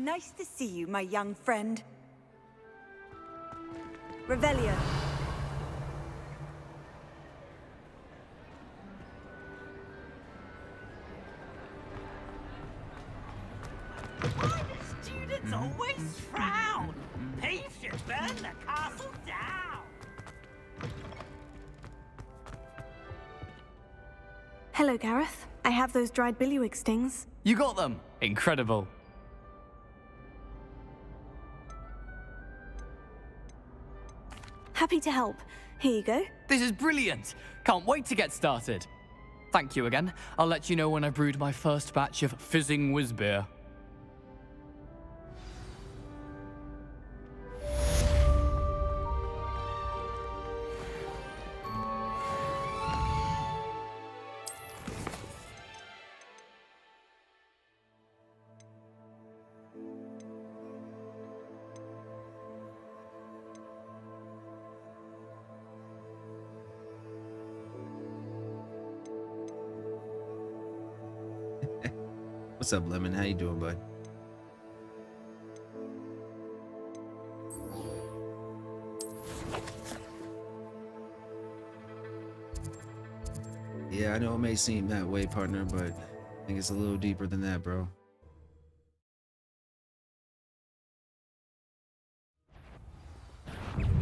nice to see you, my young friend. Revelio. Why do students always frown? Thieves should burn the castle down. Hello, Gareth. I have those dried billywig stings. You got them! Incredible. Happy to help. Here you go. This is brilliant! Can't wait to get started. Thank you again. I'll let you know when I've brewed my first batch of fizzing whiz-beer. What's up, Lemon? How you doing, bud? Yeah, I know it may seem that way, partner, but I think it's a little deeper than that, bro.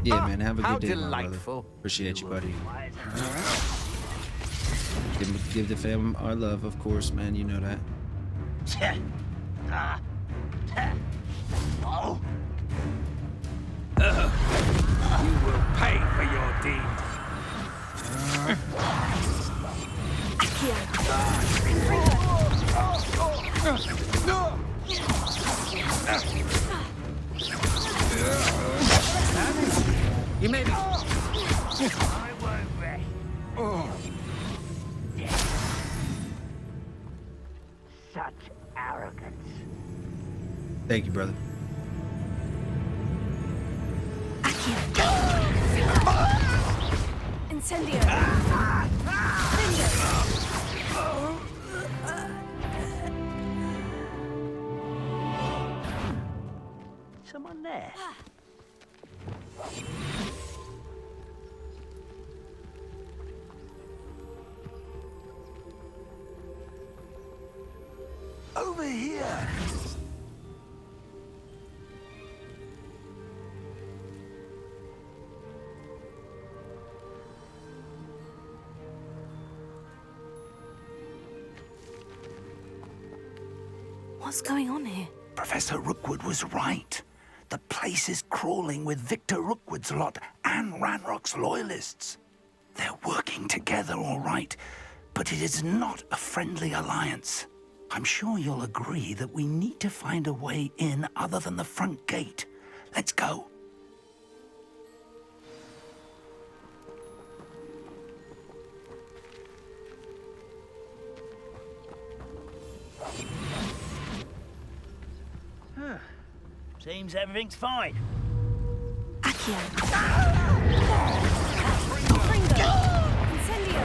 Yeah, man, have a good day, my brother. Appreciate you, buddy. Give the fam our love, of course, man. You know that. Oh. You will pay for your deeds. You made it. I won't rest. Such arrogance. Thank you, brother. Incendio. Someone there. Over here. What's going on here? Professor Rookwood was right. The place is crawling with Victor Rookwood's lot and Ranrock's loyalists. They're working together, all right, but it is not a friendly alliance. I'm sure you'll agree that we need to find a way in other than the front gate. Let's go. Seems everything's fine. Accio. Fringo. Incendio.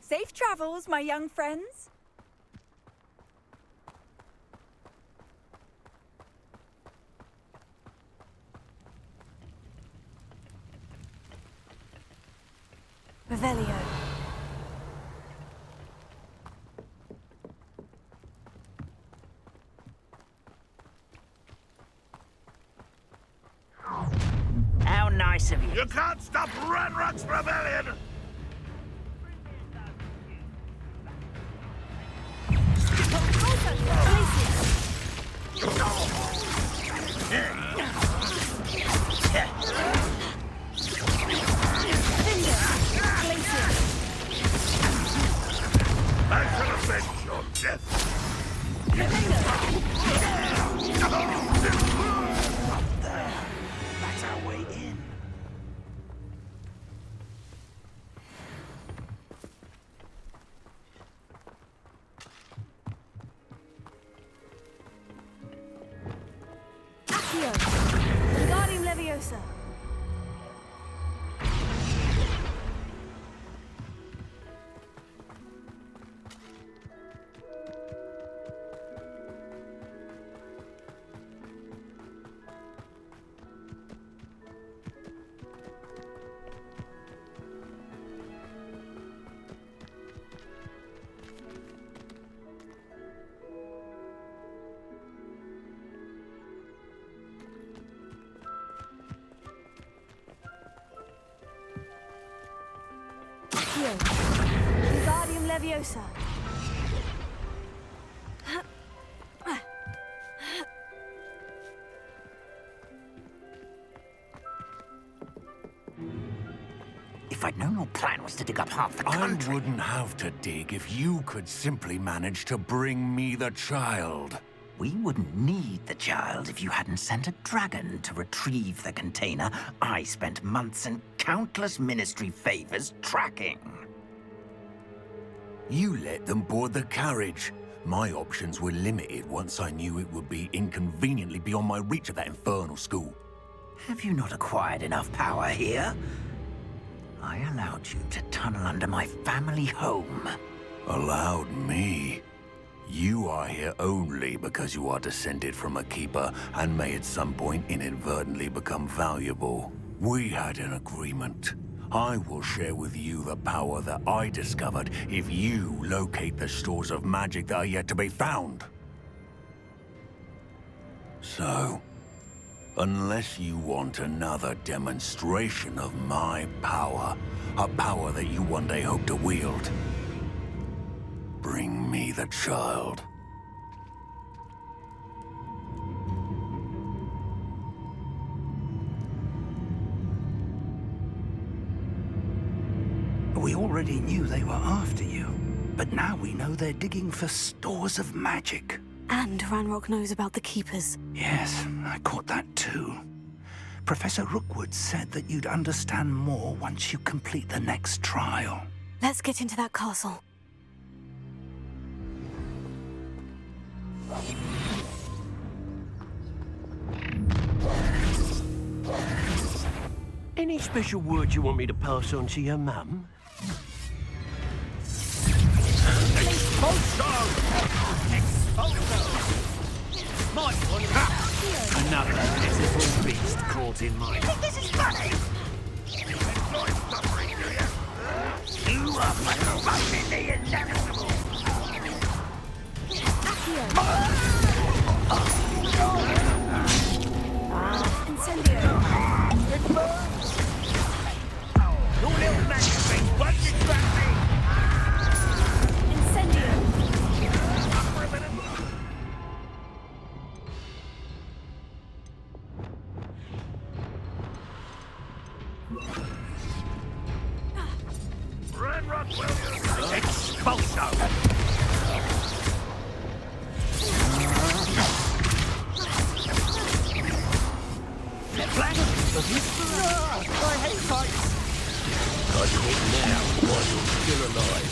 Safe travels, my young friends. Revelio. How nice of you. You can't stop Ranrock's rebellion! I shall avenge your death! Up there. That's our way in. Accio. Wingardium Leviosa. If I'd known your plan was to dig up half the I country... wouldn't have to dig if you could simply manage to bring me the child. We wouldn't need the child if you hadn't sent a dragon to retrieve the container I spent months and countless ministry favors tracking. You let them board the carriage. My options were limited once I knew it would be inconveniently beyond my reach at that infernal school. Have you not acquired enough power here? I allowed you to tunnel under my family home. Allowed me? You are here only because you are descended from a keeper and may at some point inadvertently become valuable. We had an agreement. I will share with you the power that I discovered if you locate the stores of magic that are yet to be found. So, unless you want another demonstration of my power, a power that you one day hope to wield, bring me the child. We already knew they were after you, but now we know they're digging for stores of magic. And Ranrock knows about the Keepers. Yes, I caught that too. Professor Rookwood said that you'd understand more once you complete the next trial. Let's get into that castle. Any special words you want me to pass on to your mum? Another pitiful beast caught in my... This is funny! You are fucking the inevitable! Incendio. Your little magic thing won't distract me! Incendio. Ranrock will Expulso! Black! I hate fights! I caught now while you're still alive.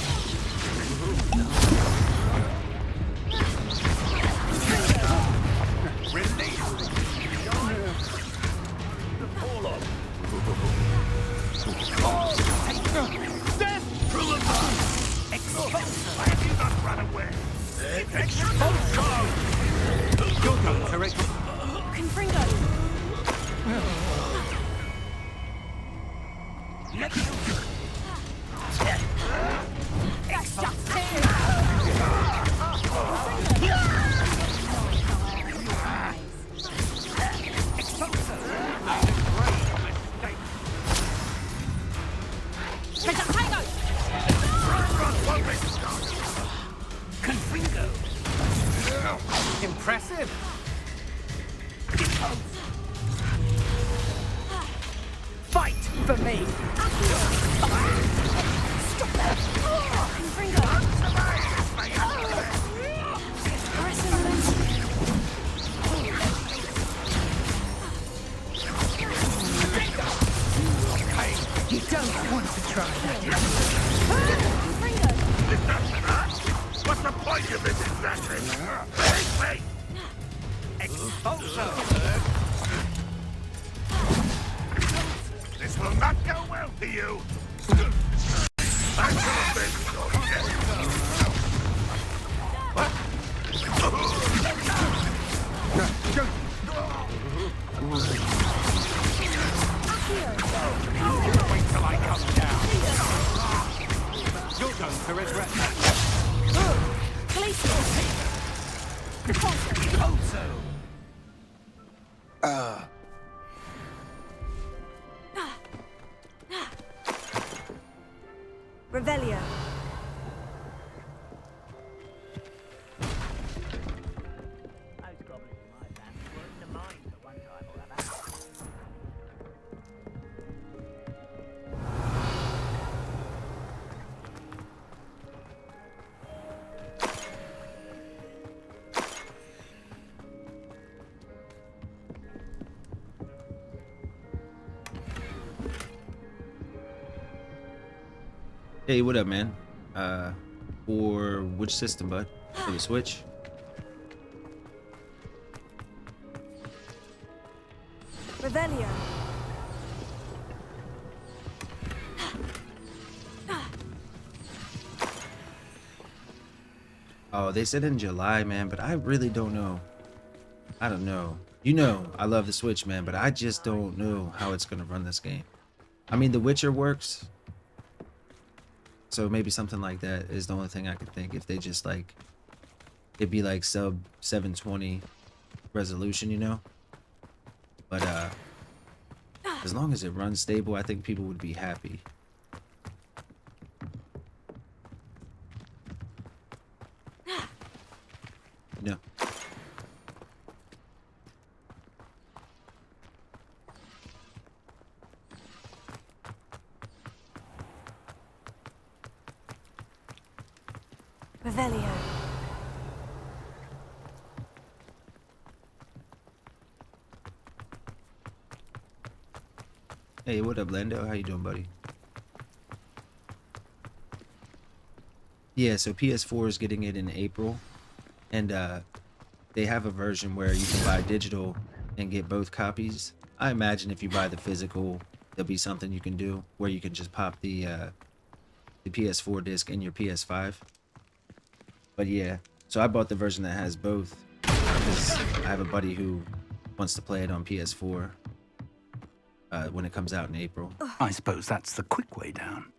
Have you not run away? Expulso! You're going correct. Confringo. Impressive. Fight for me. You don't want to try that. What's the point of this exactly? Wait! Expulso! This will not go well for you! I should have been your death. Wait till I come down. You're going to regret that. Revelio. Those goblins in my family were in the mines at one time or other. Hey, what up, man? For which system, bud? For the Switch? Revelio. Oh, they said in July, man, but I really don't know. I don't know. You know, I love the Switch, man, but I just don't know how it's gonna run this game. I mean, The Witcher works. So maybe something like that is the only thing I could think. If they just like, it'd be like sub 720 resolution, you know? But as long as it runs stable, I think people would be happy. No. Revelio. Hey, what up, Lando? How you doing, buddy? Yeah, so PS4 is getting it in April, and they have a version where you can buy digital and get both copies. I imagine if you buy the physical, there'll be something you can do where you can just pop the PS4 disc in your PS5. But yeah, so I bought the version that has both because I have a buddy who wants to play it on PS4 when it comes out in April. I suppose that's the quick way down.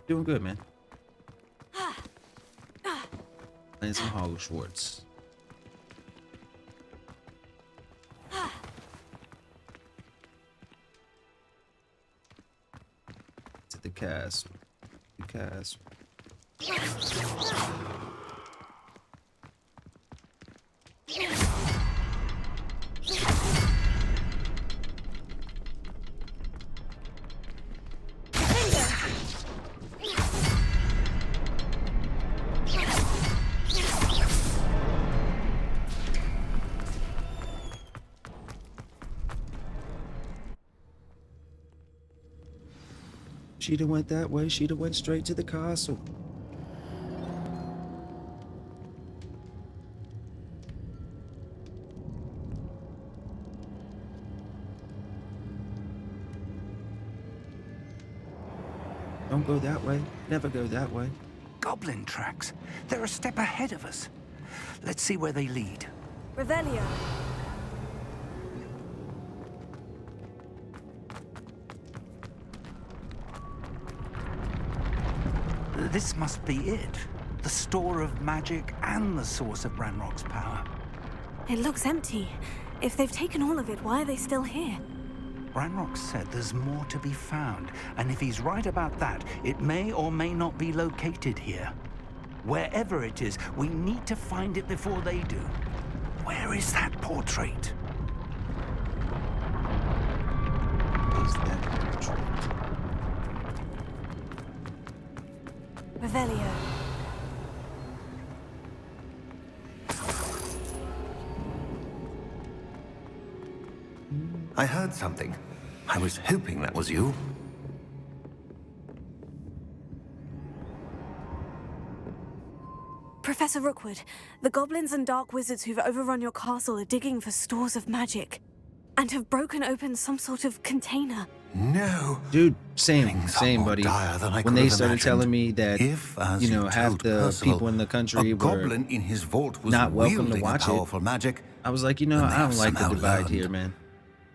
Doing good, man. Playing some Hogwarts. To the castle. The castle. She'd have went that way. She'd have went straight to the castle. Don't go that way. Never go that way. Goblin tracks. They're a step ahead of us. Let's see where they lead. Revelio. This must be it. The store of magic and the source of Ranrock's power. It looks empty. If they've taken all of it, why are they still here? Ranrock said there's more to be found, and if he's right about that, it may or may not be located here. Wherever it is, we need to find it before they do. Where is that portrait? Is that portrait? Revelio. I heard something. I was hoping that was you. Professor Rookwood, the goblins and dark wizards who've overrun your castle are digging for stores of magic and have broken open some sort of container. No. Dude, same, Things are same, more buddy. dire than I When could they have started imagined. telling me that, If, as you know, you half told the Percival, people in the country a were goblin in his vault was not welcome to wielding watch a it, powerful magic, I was like, you know, then they I don't have like the somehow divide learned. here, man.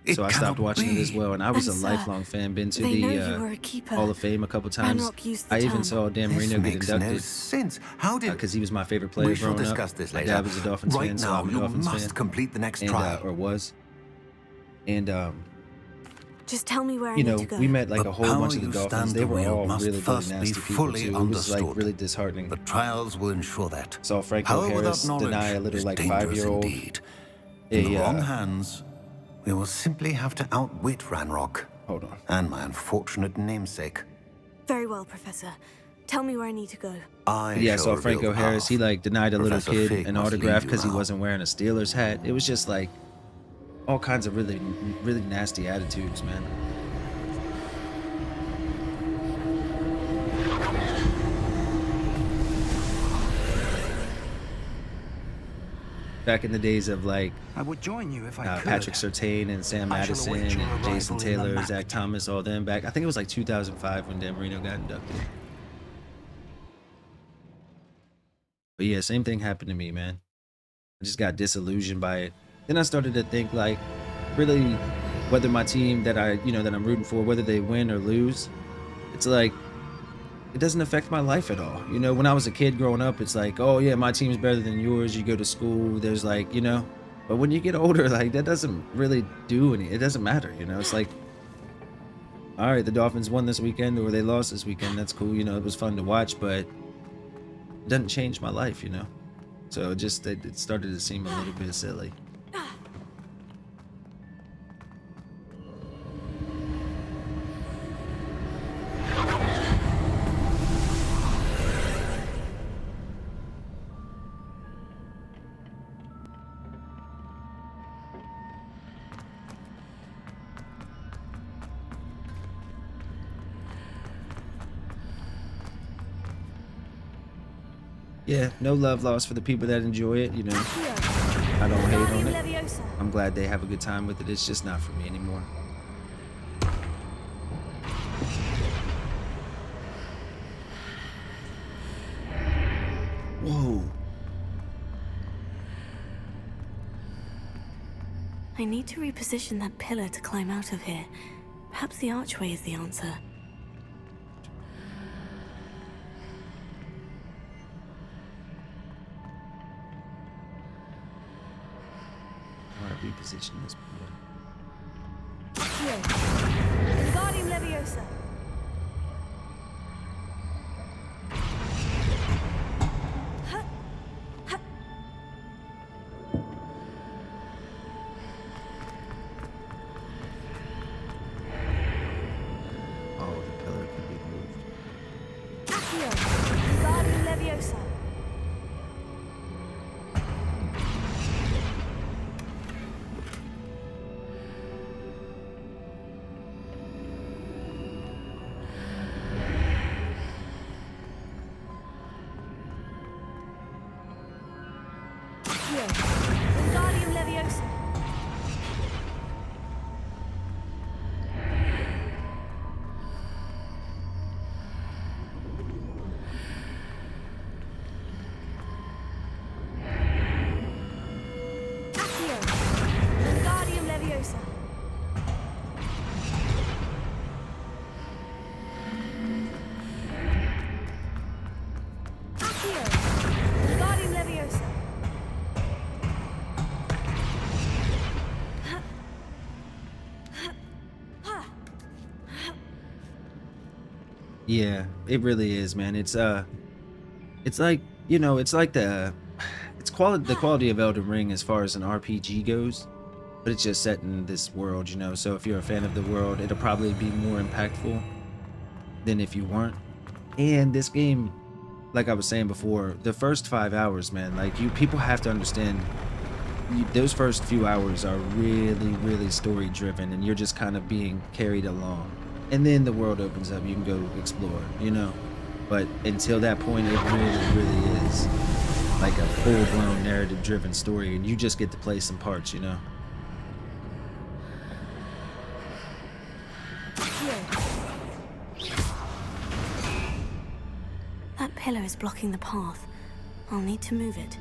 It So I stopped cannot watching it as be. well, and I was And, a sir, lifelong fan. Been to they know the you were a keeper. Hall of Fame a couple times. Ranrock used the I even term. saw Dan This Marino get makes no inducted sense. How did... because he was my favorite player we shall growing discuss up. this My later. dad was a Dolphins Right fan, so now, I'm a you Dolphins must fan. complete the next And, trial. or was. And Just tell me where I You need know, to go. we met like The a whole bunch power of the you dolphins. stand They to were wield all must really, really first be nasty people fully too. It was like understood. really disheartening. The trials will ensure that. Saw Franco Power Harris without deny a knowledge little is like dangerous 5-year-old indeed. In the a wrong hands, we will simply have to outwit Ranrock hold on. and my unfortunate namesake. Very well, Professor. Tell me where I need to go. Yeah, I shall saw reveal Franco the Harris. He path. like denied a little Professor kid Fig an must autograph lead you because he now. wasn't wearing a Steelers hat. It was just like all kinds of really, really nasty attitudes, man. Back in the days of like I would join you if I could. Patrick Surtain and Sam I shall Madison await your and Jason arrival in the Taylor, map Zach Thomas, all them back. I think it was like 2005 when Dan Marino got inducted. But yeah, same thing happened to me, man. I just got disillusioned by it. Then I started to think like, really, whether my team that that I'm rooting for, whether they win or lose, it's like, it doesn't affect my life at all. You know, when I was a kid growing up, it's like, oh yeah, my team's better than yours. You go to school, there's like, but when you get older, like that doesn't really do any, it doesn't matter. It's like, all right, the Dolphins won this weekend or they lost this weekend. That's cool. It was fun to watch, but it doesn't change my life, So it started to seem a little bit silly. Yeah, no love lost for the people that enjoy it, I don't hate on it. Leviosa. I'm glad they have a good time with it. It's just not for me anymore. Whoa. I need to reposition that pillar to climb out of here. Perhaps the archway is the answer. I want to reposition this pillar. Wingardium Leviosa. Oh, the pillar can be moved. Accio. Wingardium Leviosa. Accio. Wingardium Leviosa. Accio. Wingardium Leviosa. Accio. Wingardium Leviosa. Yeah, it really is, man. It's like, it's like the quality of Elden Ring as far as an RPG goes, but it's just set in this world, So if you're a fan of the world, it'll probably be more impactful than if you weren't. And this game, like I was saying before, the first 5 hours, man, like people have to understand, those first few hours are really, really story driven, and you're just kind of being carried along. And then the world opens up, you can go explore, But until that point, it really, really is like a full-blown narrative-driven story, and you just get to play some parts, That pillar is blocking the path. I'll need to move it.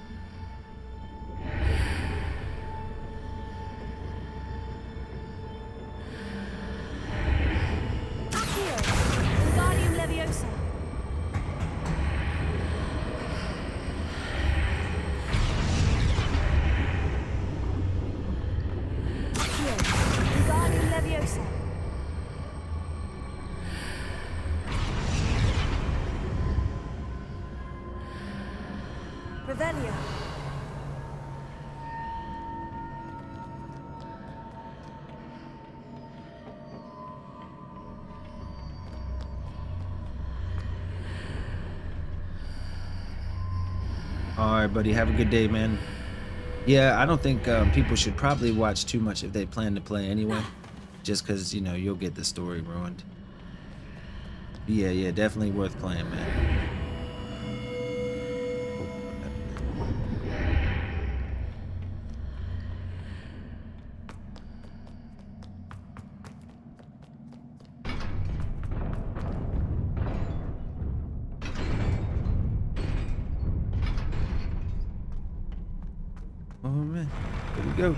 Accio. Wingardium Leviosa. Accio. Wingardium Leviosa. Revelio. All right, buddy. Have a good day, man. Yeah, I don't think people should probably watch too much if they plan to play anyway. Just because, you know, you'll get the story ruined. Yeah, definitely worth playing, man. Oh man, here we go.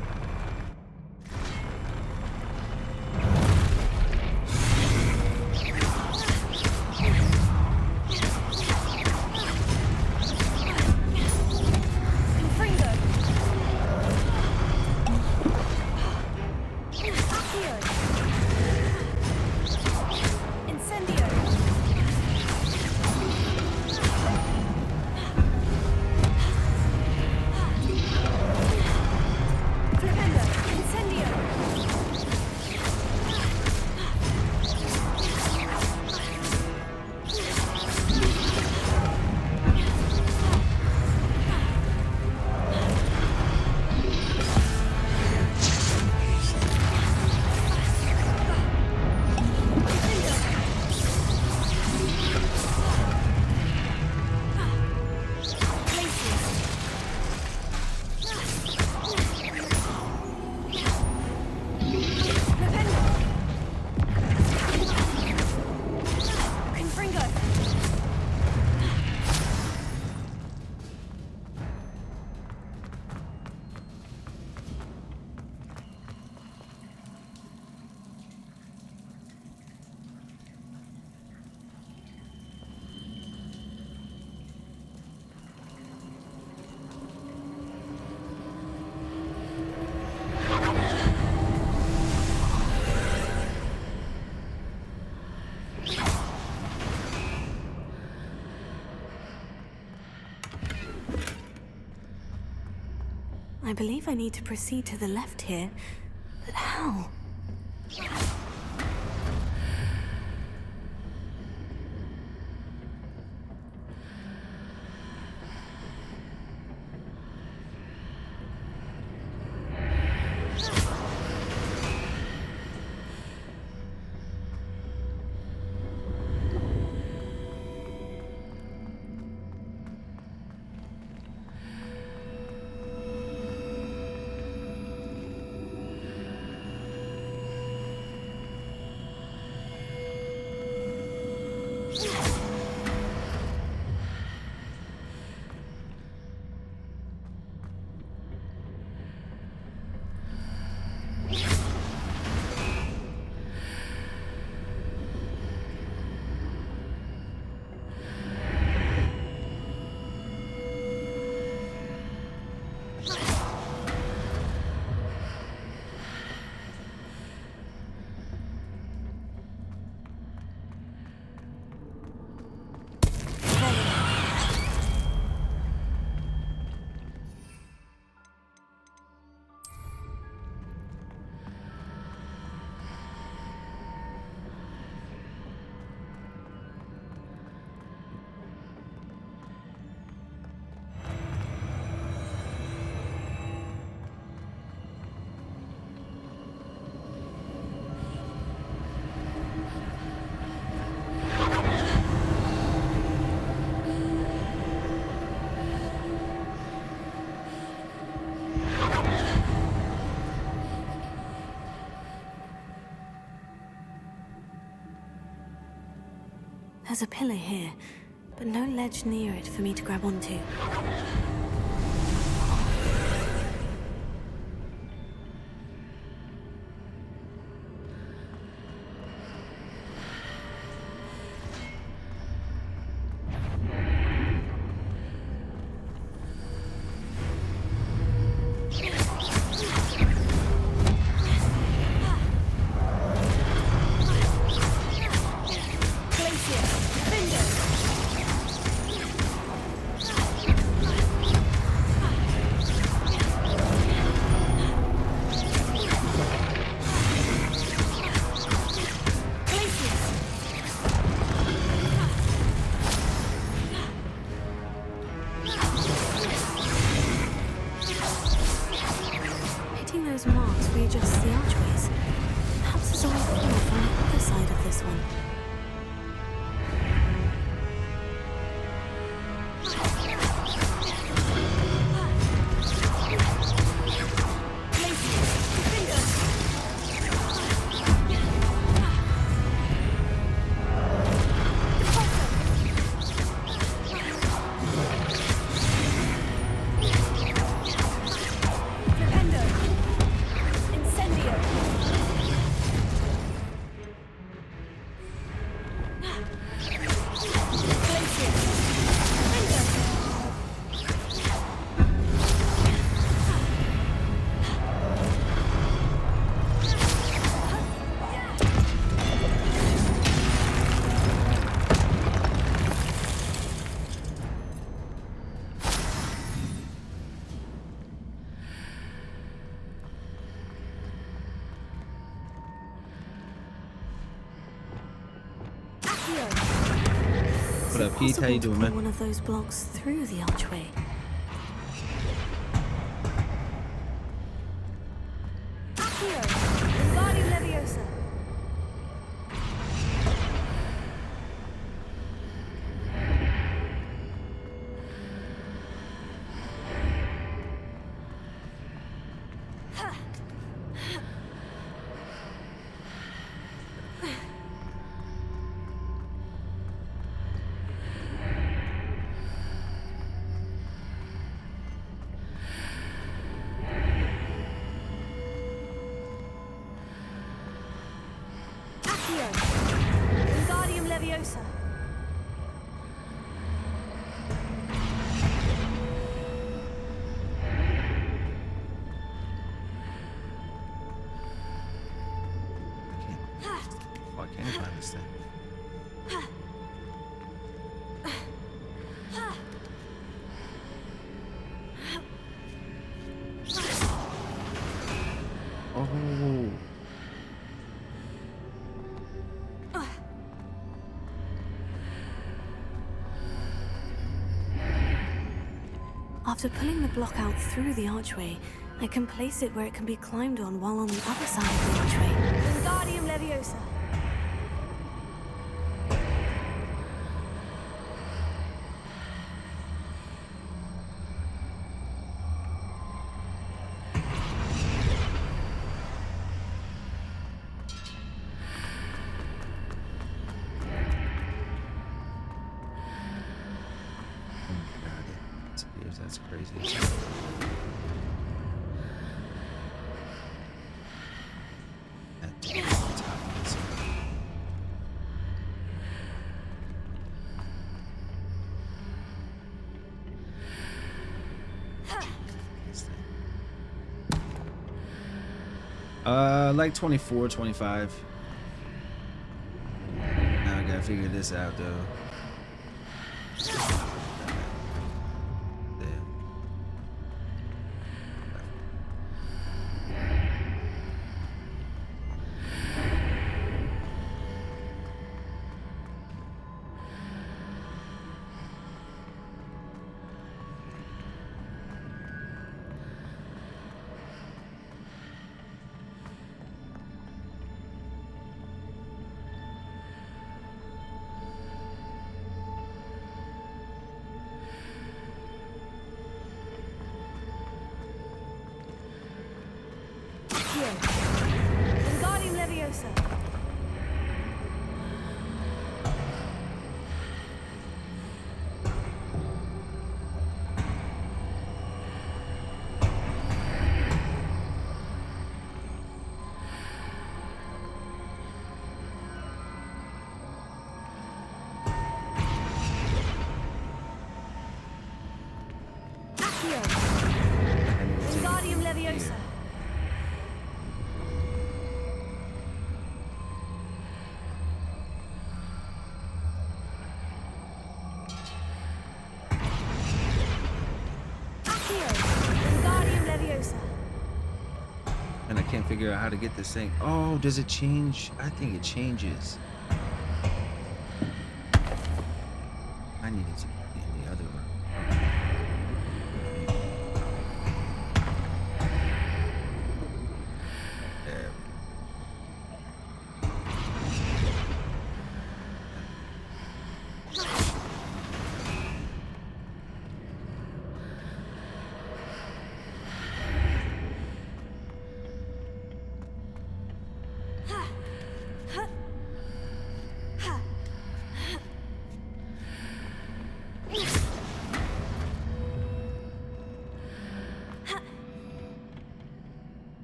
Confringo. Accio. Incendio. Flipendo. Incendio. Confringo. I believe I need to proceed to the left here, but how? There's a pillar here, but no ledge near it for me to grab onto. Glacier. Defender. Glacier. Window. What up, Pete? How you doing, man? One of those blocks through the archway. Accio. Wingardium Leviosa. Accio. Wingardium Leviosa. Why can't I find this thing? Oh. After pulling the block out through the archway, I can place it where it can be climbed on while on the other side of the archway. Wingardium Leviosa. God, it disappears. That's crazy. At the top of this. This thing. Like 24, 25. Now I gotta figure this out though. There. Accio. Wingardium Leviosa. Accio. Wingardium Leviosa. Accio. Wingardium Leviosa. And I can't figure out how to get this thing. Oh, does it change? I think it changes. I needed to be in the other room. There.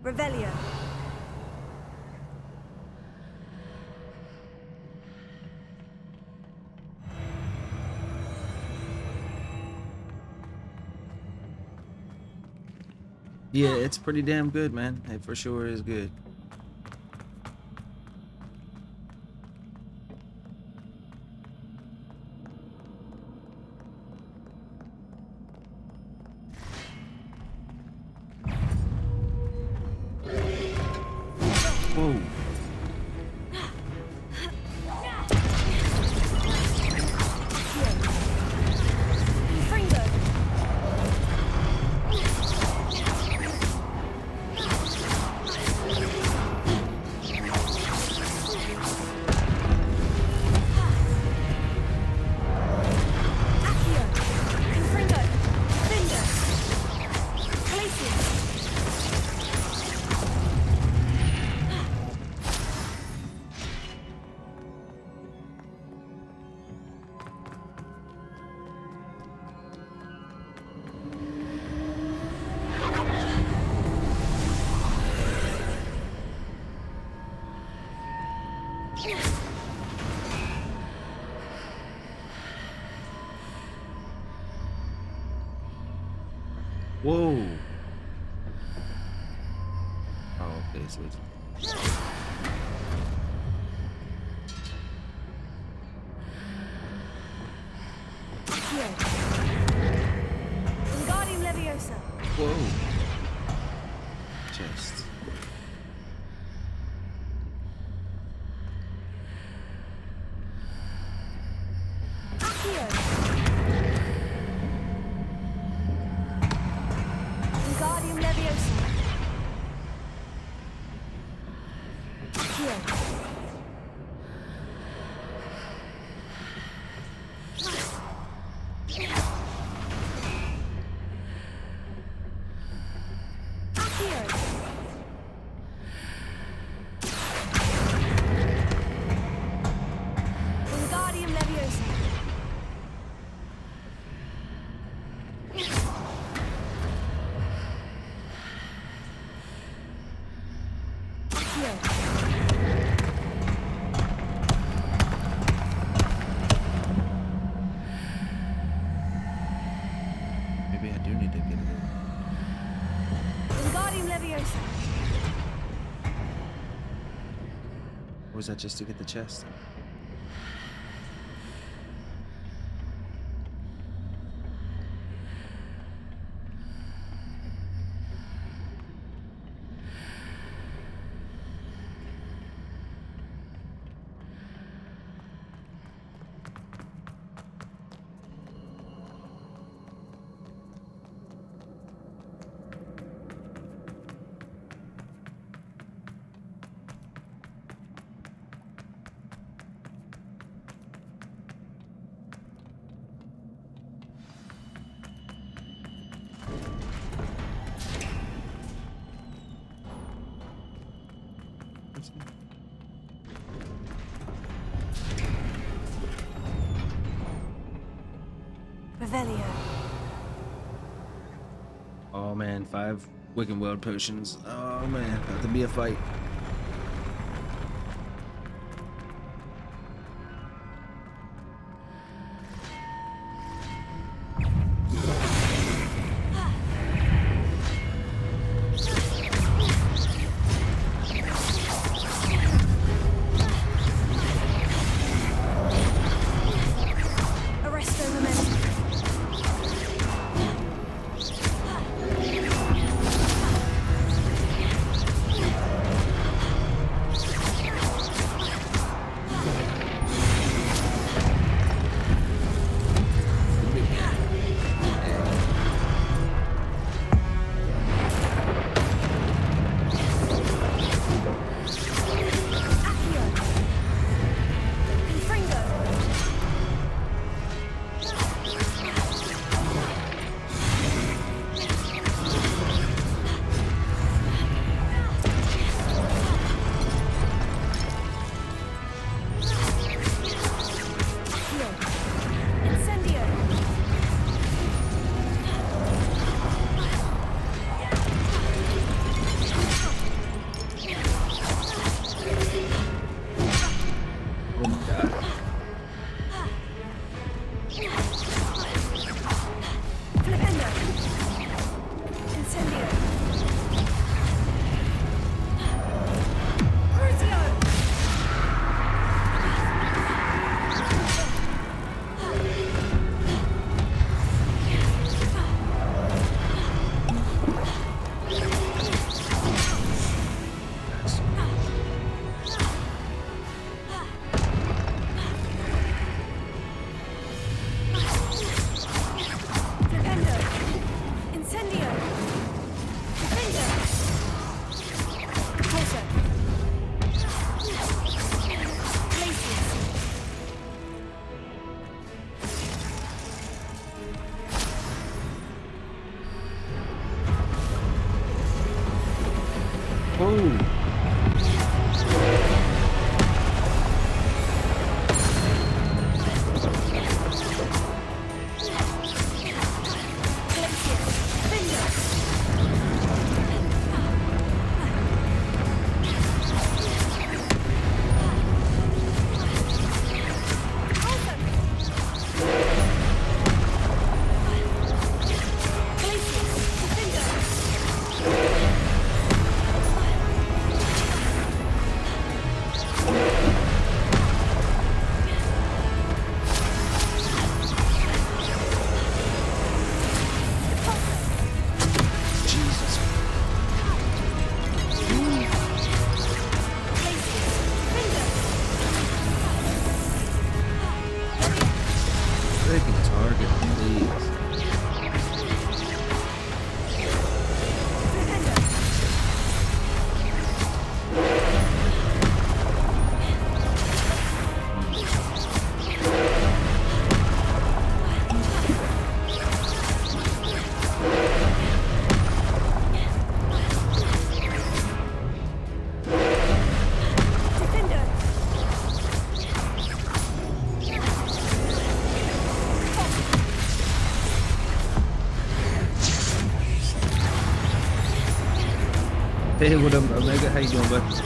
Revelio. Yeah, it's pretty damn good, man. It for sure is good. Whoa. Fringo. Accio. Confringo. Finder. Glacius. Whoa. Oh, okay, so it's Accio. Wingardium Leviosa. whoa. Chest. Accio. Wingardium Leviosa. Accio. Accio. Wingardium Leviosa. Accio. Maybe I do need to get it. Wingardium Leviosa. Or was that just to get the chest? Revelio. Oh man, 5 Wicked World potions. Oh man, about to be a fight. Arresto Momentum. Freaking target, please. Hey, what up, Omega? How you doing, bud?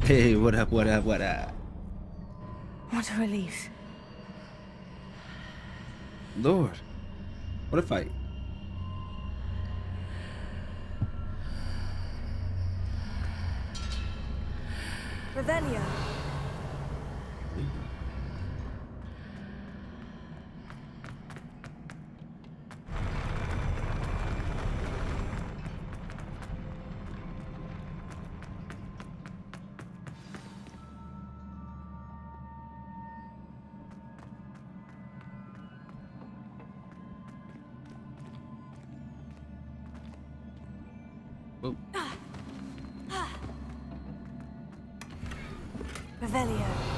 Hey, what up, what up, what up? What a relief. Lord, what a fight. Revelio. Oh. Revelio.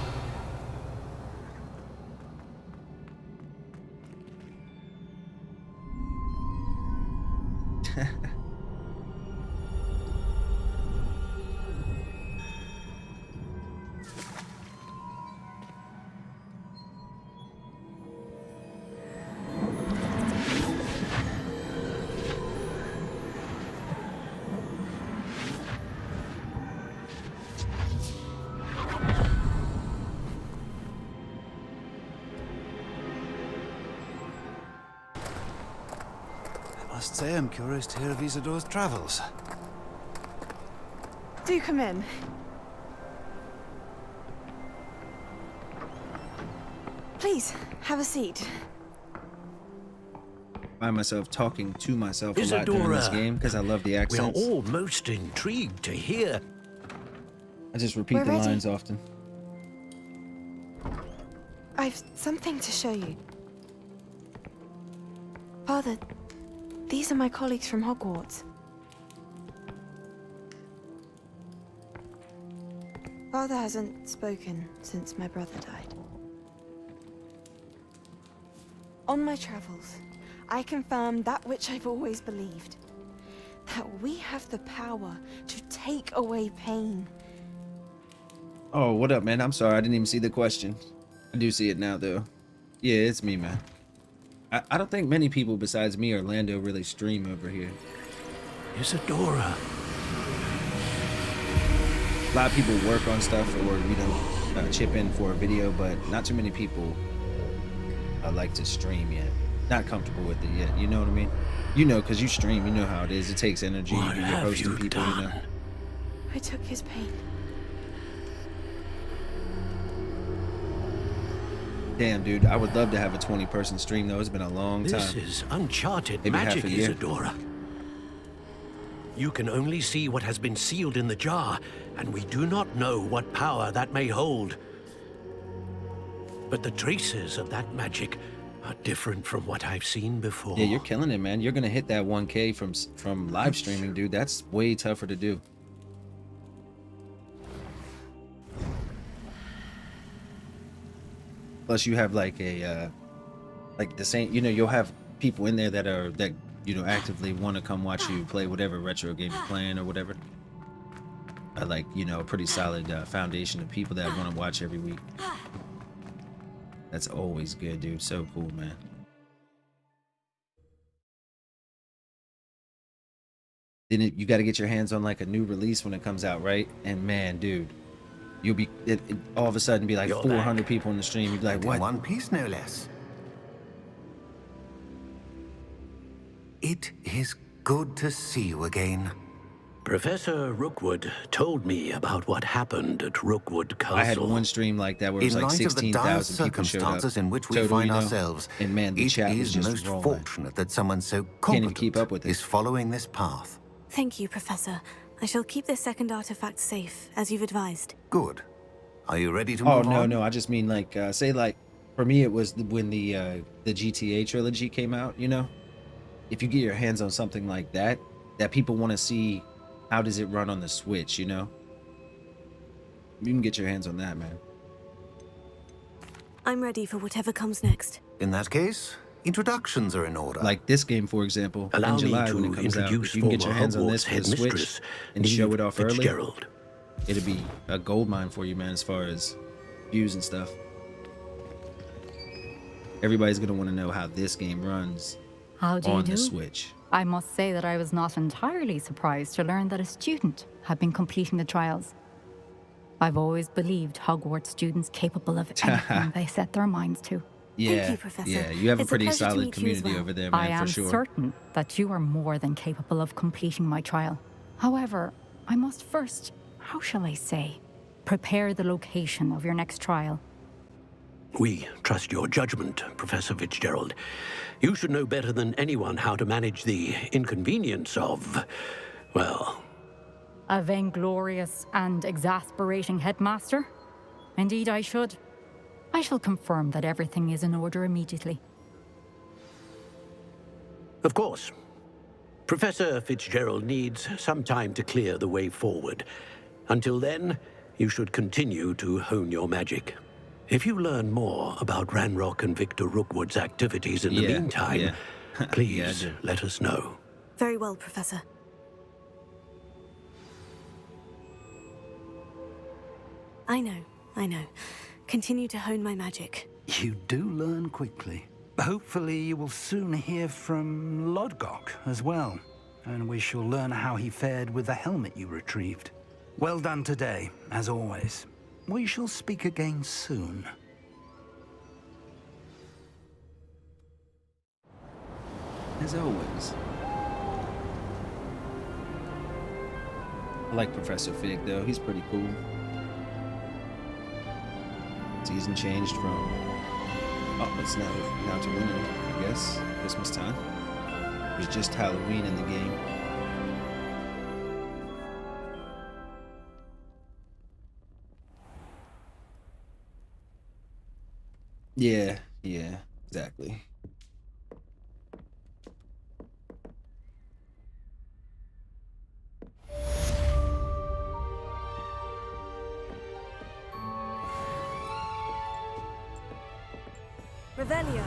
Must say I'm curious to hear of Isidore's travels. Do come in. Please, have a seat. Find myself talking to myself a lot during this Isadora, game because I love the We are accents. all most intrigued to hear. I just repeat We're the ready. lines often. I've something to show you. Father, these are my colleagues from Hogwarts. Father hasn't spoken since my brother died. On my travels, I confirmed that which I've always believed. That we have the power to take away pain. Oh, what up, man? I'm sorry. I didn't even see the question. I do see it now, though. Yeah, it's me, man. I don't think many people besides me or Lando really stream over here. Isadora. A lot of people work on stuff or, you know, chip in for a video, but not too many people like to stream yet. Not comfortable with it yet. You know what I mean? You know, because you stream, you know how it is. It takes energy. What You're have hosting you people, you know. done? I took his pain. Damn, dude. I would love to have a 20-person stream, though. It's been a long time. This is uncharted Maybe half magic, a year. Isadora. You can only see what has been sealed in the jar, and we do not know what power that may hold. But the traces of that magic are different from what I've seen before. Yeah, you're killing it, man. You're gonna hit that 1K from live streaming, dude. That's way tougher to do. Plus, you have like a like the same. You know, you'll have people in there that you know actively want to come watch you play whatever retro game you're playing or whatever. Like, you know, a pretty solid foundation of people that want to watch every week. That's always good, dude. So cool, man. Then you got to get your hands on like a new release when it comes out, right? And man, dude, you'll be it all of a sudden be like You're 400 people in the stream. You'd be like, In what? one piece, no less. It is good to see you again. Professor Rookwood told me about what happened at Rookwood Castle. I had one stream like that where it was In like light of the dire 16,000 people showed up. circumstances in which we Totally, find you know? ourselves, And man, the it chat was is just most rolling. fortunate that someone so Can't even competent keep up with it. is following this path. Thank you, Professor. I shall keep this second artifact safe, as you've advised. Good. Are you ready to Oh move on? no, I just mean like say like for me it was when the GTA trilogy came out, you know? If you get your hands on something like that people want to see how does it run on the Switch, you know? You can get your hands on that, man. I'm ready for whatever comes next. In that case, introductions are in order. Like this game, for example, Allow in July me when to it comes out, introduce if you can get your former hands on Hogwarts this for the Switch headmistress, and show Neve it off early, Fitzgerald. it'll be a gold mine for you, man, as far as views and stuff. Everybody's gonna want to know how this game runs How do you on do? the Switch. I must say that I was not entirely surprised to learn that a student had been completing the trials. I've always believed Hogwarts students capable of anything they set their minds to. Yeah, you, Professor. yeah, you have It's a a pretty pleasure to solid meet you as community well. over there, I man, am for sure. certain that you are more than capable of completing my trial. However, I must first, how shall I say, prepare the location of your next trial. We trust your judgment, Professor Fitzgerald. You should know better than anyone how to manage the inconvenience of, well... A vainglorious and exasperating headmaster? Indeed, I should. I shall confirm that everything is in order immediately. Of course. Professor Fitzgerald needs some time to clear the way forward. Until then, you should continue to hone your magic. If you learn more about Ranrock and Victor Rookwood's activities in the meantime, please let us know. Very well, Professor. I know. Continue to hone my magic. You do learn quickly. Hopefully you will soon hear from Lodgok as well, and we shall learn how he fared with the helmet you retrieved. Well done today, as always. We shall speak again soon. As always. I like Professor Fig though. He's pretty cool. Season changed from it's now to winter, I guess. Christmas time. It was just Halloween in the game. Yeah, exactly. Revelio.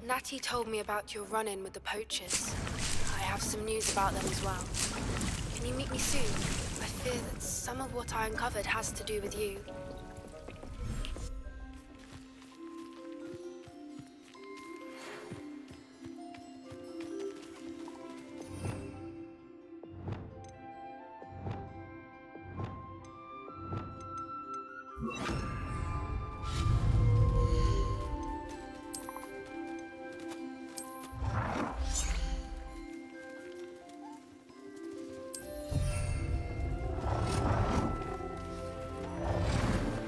Natty told me about your run-in with the poachers. I have some news about them as well. Can you meet me soon? I fear that some of what I uncovered has to do with you.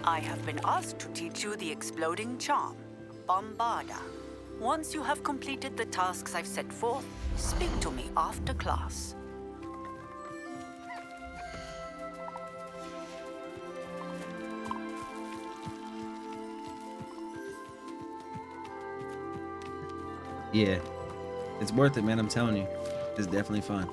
I have been asked to teach you the exploding charm, Bombarda. Once you have completed the tasks I've set forth, speak to me after class. Yeah, it's worth it, man. I'm telling you, it's definitely fun.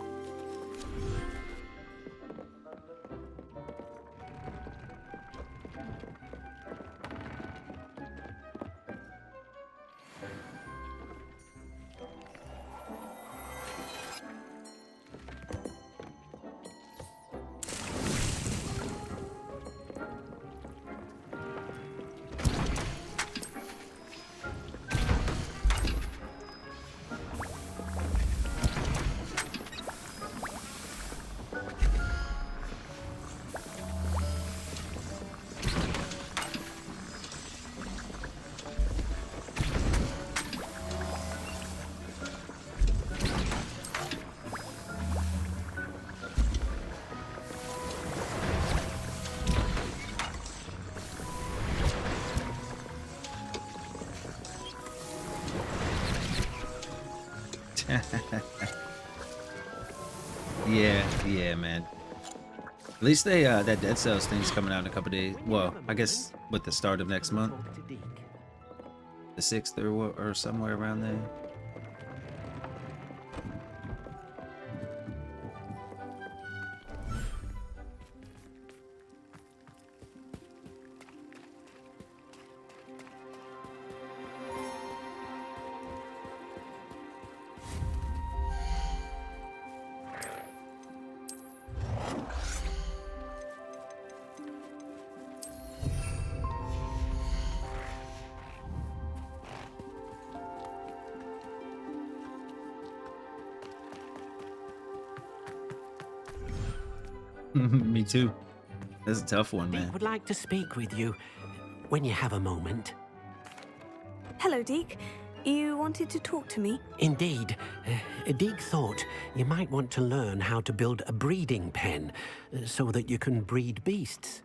Yeah, man. At least they that Dead Cells thing's coming out in a couple days. Well, I guess with the start of next month, the 6th or somewhere around there. Me too. That's a tough one, man. Deke would like to speak with you when you have a moment. Hello, Deke. You wanted to talk to me? Indeed. Deke thought you might want to learn how to build a breeding pen so that you can breed beasts.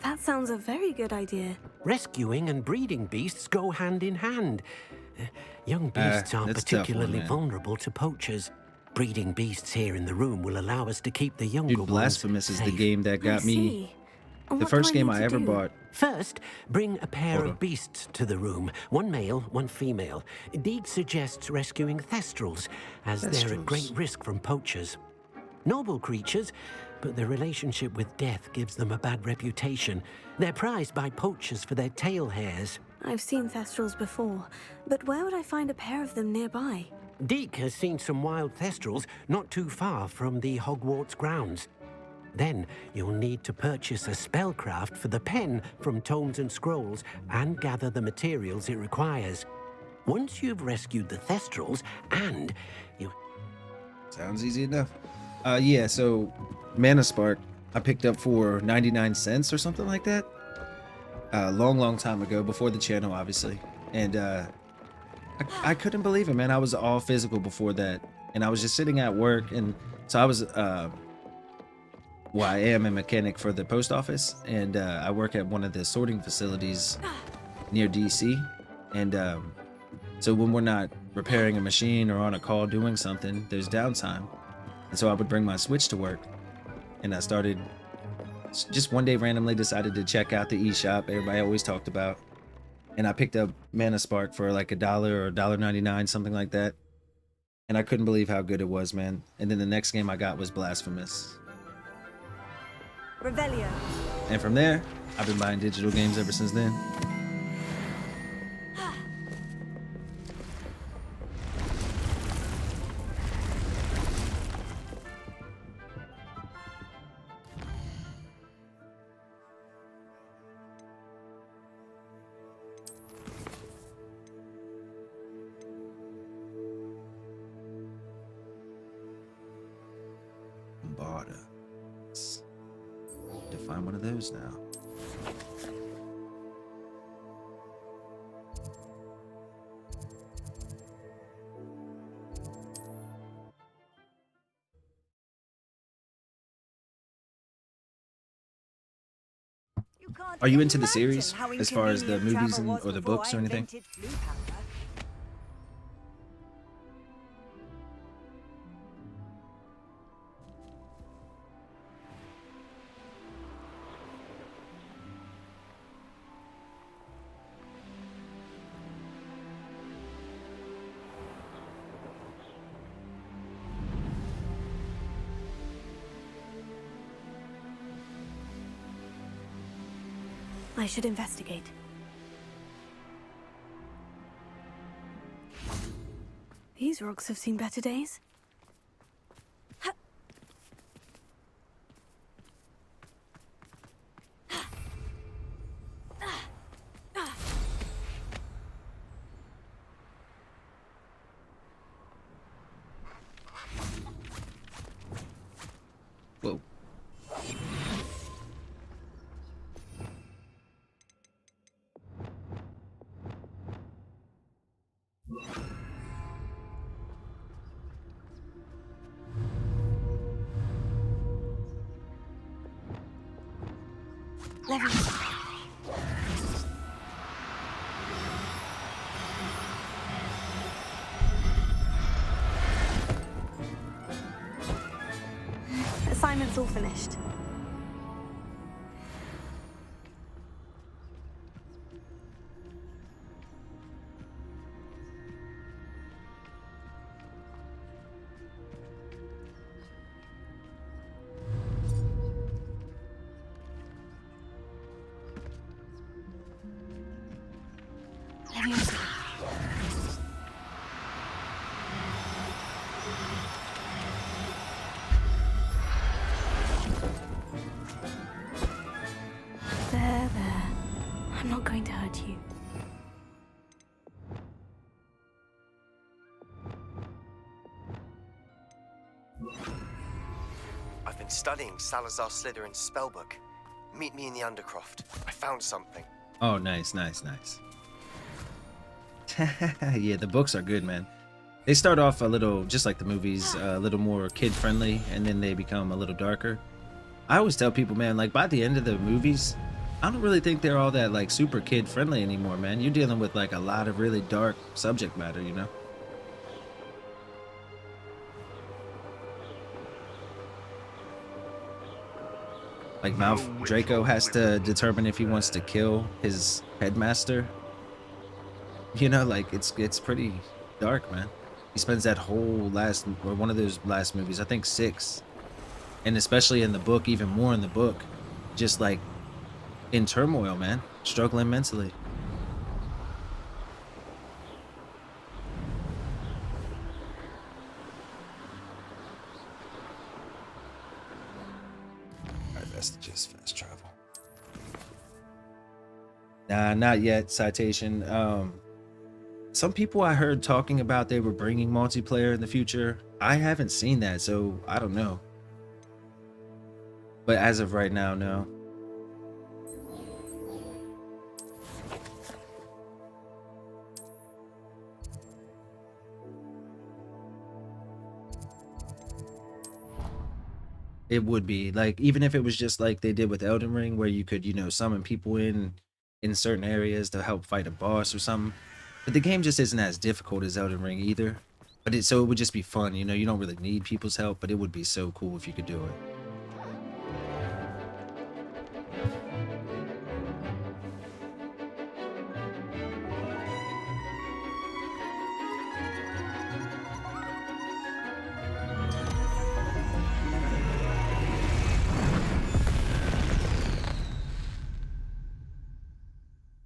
That sounds a very good idea. Rescuing and breeding beasts go hand in hand. Young beasts are particularly vulnerable to poachers. Breeding beasts here in the room will allow us to keep the younger ones Blasphemous is the game that got me. The first game I ever bought. First, bring a pair of beasts to the room. One male, one female. Deke suggests rescuing thestrals, as they're at great risk from poachers. Noble creatures, but their relationship with death gives them a bad reputation. They're prized by poachers for their tail hairs. I've seen thestrals before, but where would I find a pair of them nearby? Deke has seen some wild thestrals not too far from the Hogwarts grounds. Then you'll need to purchase a spellcraft for the pen from Tomes and Scrolls and gather the materials it requires. Once you've rescued the Thestrals and you... Sounds easy enough. Yeah, so Mana Spark I picked up for 99 cents or something like that. Long time ago, before the channel, obviously. And I couldn't believe it, man. I was all physical before that. And I was just sitting at work. And so I was, I am a mechanic for the post office. And I work at one of the sorting facilities near DC. And so when we're not repairing a machine or on a call doing something, there's downtime. And so I would bring my Switch to work. And I started, just one day randomly decided to check out the eShop everybody always talked about. And I picked up Mana Spark for like $1 or $1.99, something like that. And I couldn't believe how good it was, man. And then the next game I got was Blasphemous. Revelio. And from there, I've been buying digital games ever since then. To find one of those now. Are you into the series as far as the movies or the books or anything? I should investigate. These rocks have seen better days. Whoa. Assignment's all finished. There. I'm not going to hurt you. I've been studying Salazar Slytherin's spellbook. Meet me in the Undercroft. I found something. Oh, nice. Yeah, the books are good, man. They start off a little, just like the movies, a little more kid-friendly, and then they become a little darker. I always tell people, man, like, by the end of the movies, I don't really think they're all that, like, super kid-friendly anymore, man. You're dealing with, like, a lot of really dark subject matter, you know? Like, Draco has to determine if he wants to kill his headmaster. You know, like, it's pretty dark, man. He spends that whole one of those last movies, I think 6, and especially in the book, even more in the book, just like in turmoil, man, struggling mentally. Alright, vestiges, fast travel. Nah, not yet. Citation. Some people I heard talking about they were bringing multiplayer in the future. I haven't seen that, so I don't know. But as of right now, no. It would be like, even if it was just like they did with Elden Ring, where you could, you know, summon people in certain areas to help fight a boss or something. But the game just isn't as difficult as Elden Ring either. But so it would just be fun, you know. You don't really need people's help, but it would be so cool if you could do it.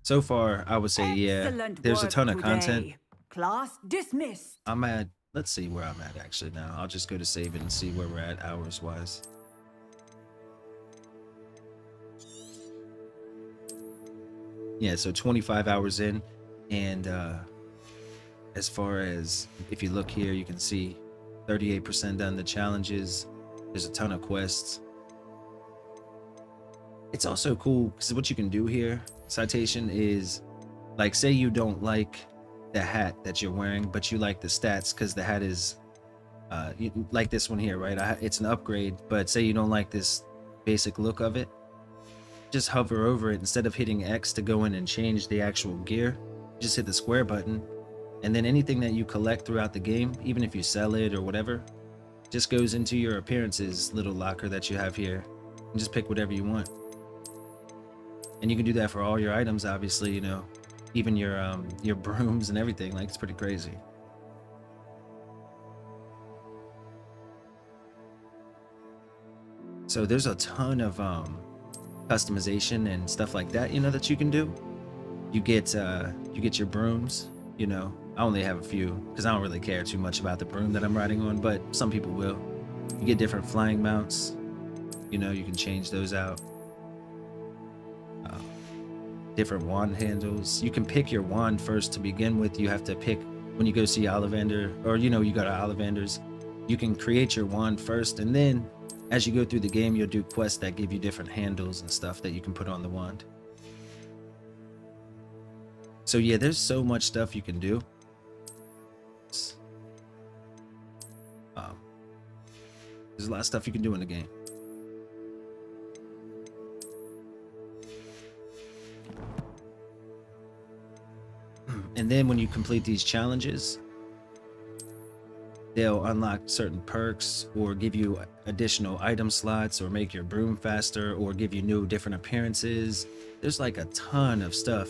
So far, I would say, yeah, there's a ton of content. Class dismissed. I'm at, let's see where I'm at actually now. I'll just go to save it and see where we're at hours-wise. Yeah, so 25 hours in, and as far as, if you look here, you can see 38% done the challenges. There's a ton of quests. It's also cool because what you can do here, Citation, is like, say you don't like the hat that you're wearing, but you like the stats because the hat is like this one here, right? It's an upgrade, but say you don't like this basic look of it, just hover over it. Instead of hitting X to go in and change the actual gear, just hit the square button, and then anything that you collect throughout the game, even if you sell it or whatever, just goes into your appearances little locker that you have here, and just pick whatever you want. And you can do that for all your items, obviously, you know, even your brooms and everything. Like, it's pretty crazy. So there's a ton of customization and stuff like that, you know, that you can do. You get your brooms, you know. I only have a few because I don't really care too much about the broom that I'm riding on, but some people will. You get different flying mounts, you know, you can change those out. Different wand handles. You can pick your wand first to begin with. You have to pick when you go see Ollivander, or, you know, you go to Ollivander's. You can create your wand first, and then as you go through the game, you'll do quests that give you different handles and stuff that you can put on the wand. So yeah, there's so much stuff you can do. There's a lot of stuff you can do in the game. And then when you complete these challenges, they'll unlock certain perks or give you additional item slots or make your broom faster or give you new different appearances. There's like a ton of stuff.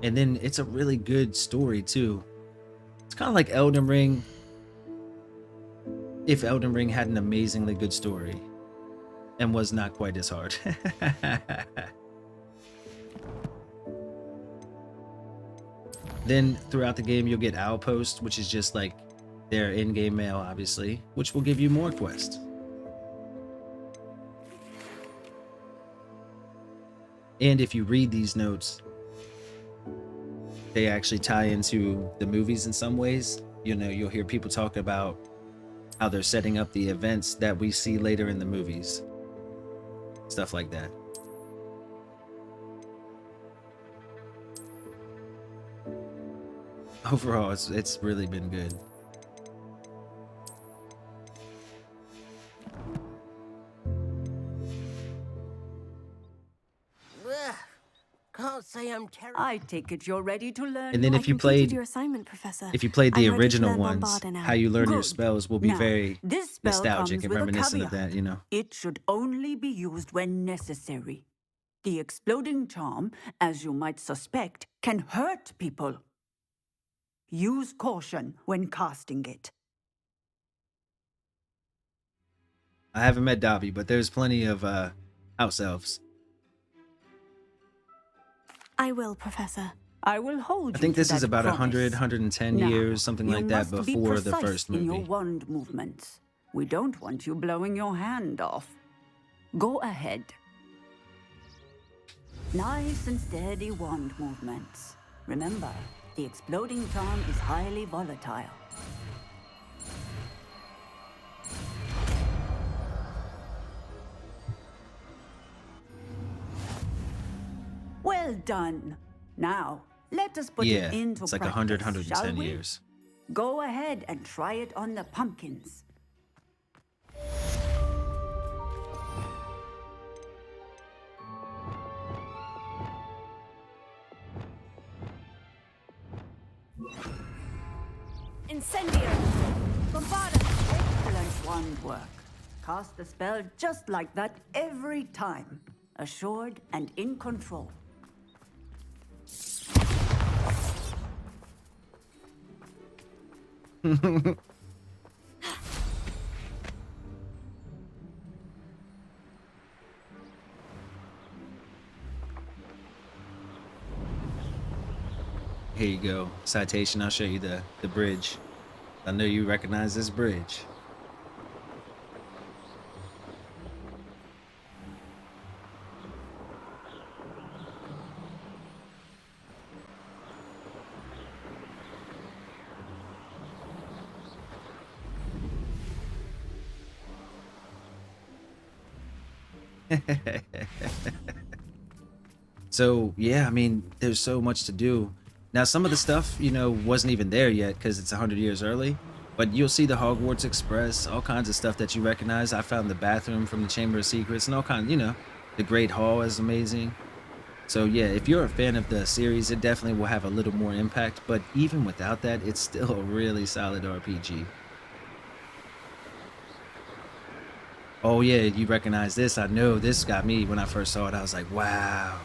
And then it's a really good story too. It's kind of like Elden Ring, if Elden Ring had an amazingly good story and was not quite as hard. Then throughout the game, you'll get Outpost, which is just like their in-game mail, obviously, which will give you more quests. And if you read these notes, they actually tie into the movies in some ways. You know, you'll hear people talk about how they're setting up the events that we see later in the movies. Stuff like that. Overall, it's really been good. Can't say I'm terrible. I take it you're ready to learn. And then if you played your assignment, Professor, if you played the original ones, how you learn your spells will be very nostalgic and reminiscent of that, you know. It should only be used when necessary. The exploding charm, as you might suspect, can hurt people. Use caution when casting it. I haven't met Dobby, but there's plenty of house elves. I will, Professor. I will hold you. I think this is about promise. 100, 110 now, years, something like that, before the first movie. In your wand movements. We don't want you blowing your hand off. Go ahead. Nice and steady wand movements. Remember, The exploding charm is highly volatile. Well done. Now, let us put Yeah, it into it's like practice, 100, shall 110 we? years. Go ahead and try it on the pumpkins. Incendio! Bombarda! Excellent wand work. Cast the spell just like that every time. Assured and in control. Here you go. Citation, I'll show you the bridge. I know you recognize this bridge. So, yeah, I mean, there's so much to do. Now, some of the stuff, you know, wasn't even there yet because it's 100 years early. But you'll see the Hogwarts Express, all kinds of stuff that you recognize. I found the bathroom from the Chamber of Secrets and all kinds, you know, the Great Hall is amazing. So, yeah, if you're a fan of the series, it definitely will have a little more impact. But even without that, it's still a really solid RPG. Oh, yeah, you recognize this. I know this got me when I first saw it. I was like, wow.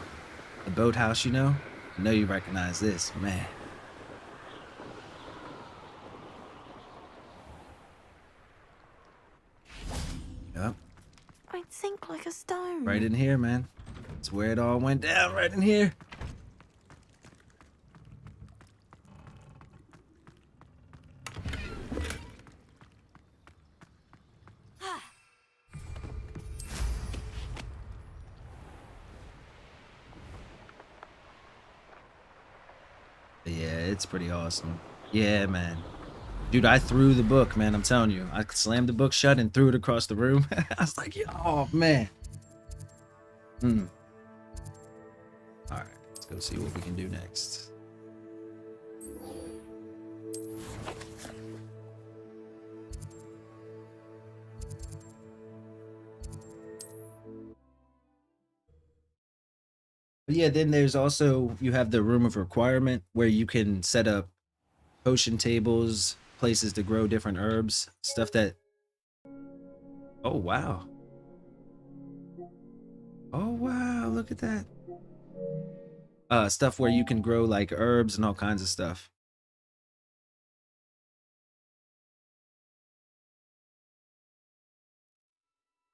The boathouse, you know? I know you recognize this, man. Yep. I'd sink like a stone. Right in here, man. It's where it all went down, right in here. Yeah, it's pretty awesome. Yeah, man. Dude, I threw the book, man. I'm telling you. I slammed the book shut and threw it across the room. I was like, oh, man. Alright, let's go see what we can do next. But yeah, then there's also, you have the room of requirement where you can set up potion tables, places to grow different herbs, stuff that... Oh, wow. Oh, wow, look at that. Stuff where you can grow like herbs and all kinds of stuff.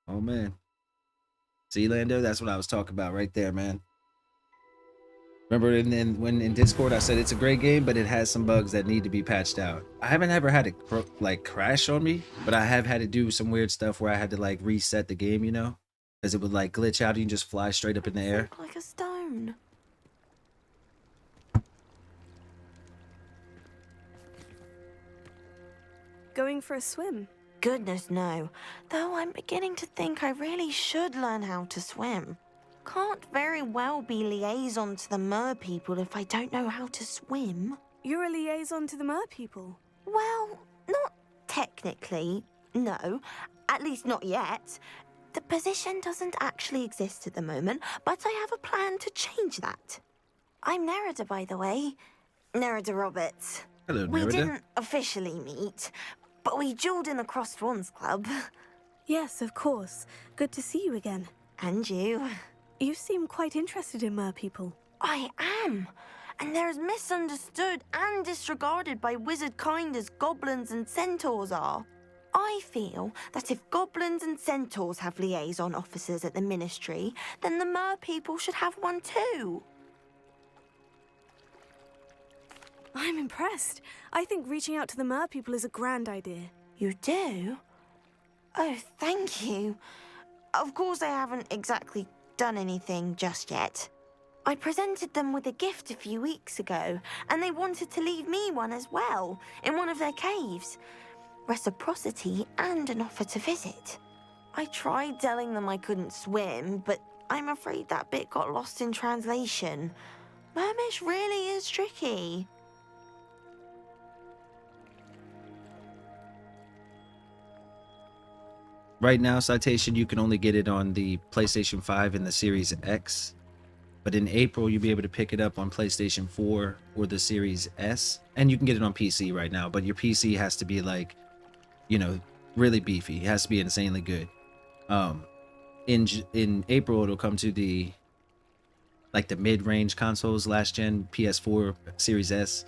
Oh, man. See, Lando, that's what I was talking about right there, man. Remember when in Discord I said it's a great game, but it has some bugs that need to be patched out. I haven't ever had it like crash on me, but I have had to do some weird stuff where I had to like reset the game, you know, because it would like glitch out and you just fly straight up in the air. Like a stone. Going for a swim? Goodness no. Though I'm beginning to think I really should learn how to swim. Can't very well be liaison to the mer people if I don't know how to swim. You're a liaison to the mer people? Well, not technically, no. At least not yet. The position doesn't actually exist at the moment, but I have a plan to change that. I'm Nerida, by the way. Nerida Roberts. Hello, Nerida. We didn't officially meet, but we dueled in the Crossed Wands Club. Yes, of course. Good to see you again. And you. You seem quite interested in mer people. I am. And they're as misunderstood and disregarded by wizard kind as goblins and centaurs are. I feel that if goblins and centaurs have liaison officers at the ministry, then the mer people should have one too. I'm impressed. I think reaching out to the mer people is a grand idea. You do? Oh, thank you. Of course I haven't exactly done anything just yet. I presented them with a gift a few weeks ago, and they wanted to leave me one as well, in one of their caves. Reciprocity and an offer to visit. I tried telling them I couldn't swim, but I'm afraid that bit got lost in translation. Mermish really is tricky. Right now, Citation, you can only get it on the PlayStation 5 and the Series X. But in April, you'll be able to pick it up on PlayStation 4 or the Series S. And you can get it on PC right now, but your PC has to be like, you know, really beefy. It has to be insanely good. In April, it'll come to the mid-range consoles, last gen, PS4, Series S.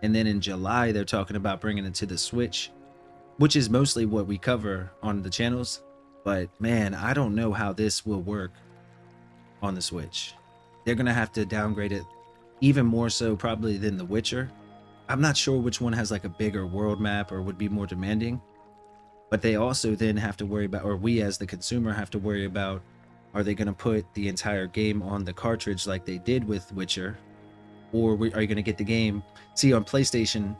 And then in July, they're talking about bringing it to the Switch, which is mostly what we cover on the channels. But man, I don't know how this will work on the Switch. They're gonna have to downgrade it even more so probably than The Witcher. I'm not sure which one has like a bigger world map or would be more demanding. But they also then have to worry about, or we as the consumer have to worry about, are they gonna put the entire game on the cartridge like they did with Witcher? Or are you gonna get the game? See, on PlayStation,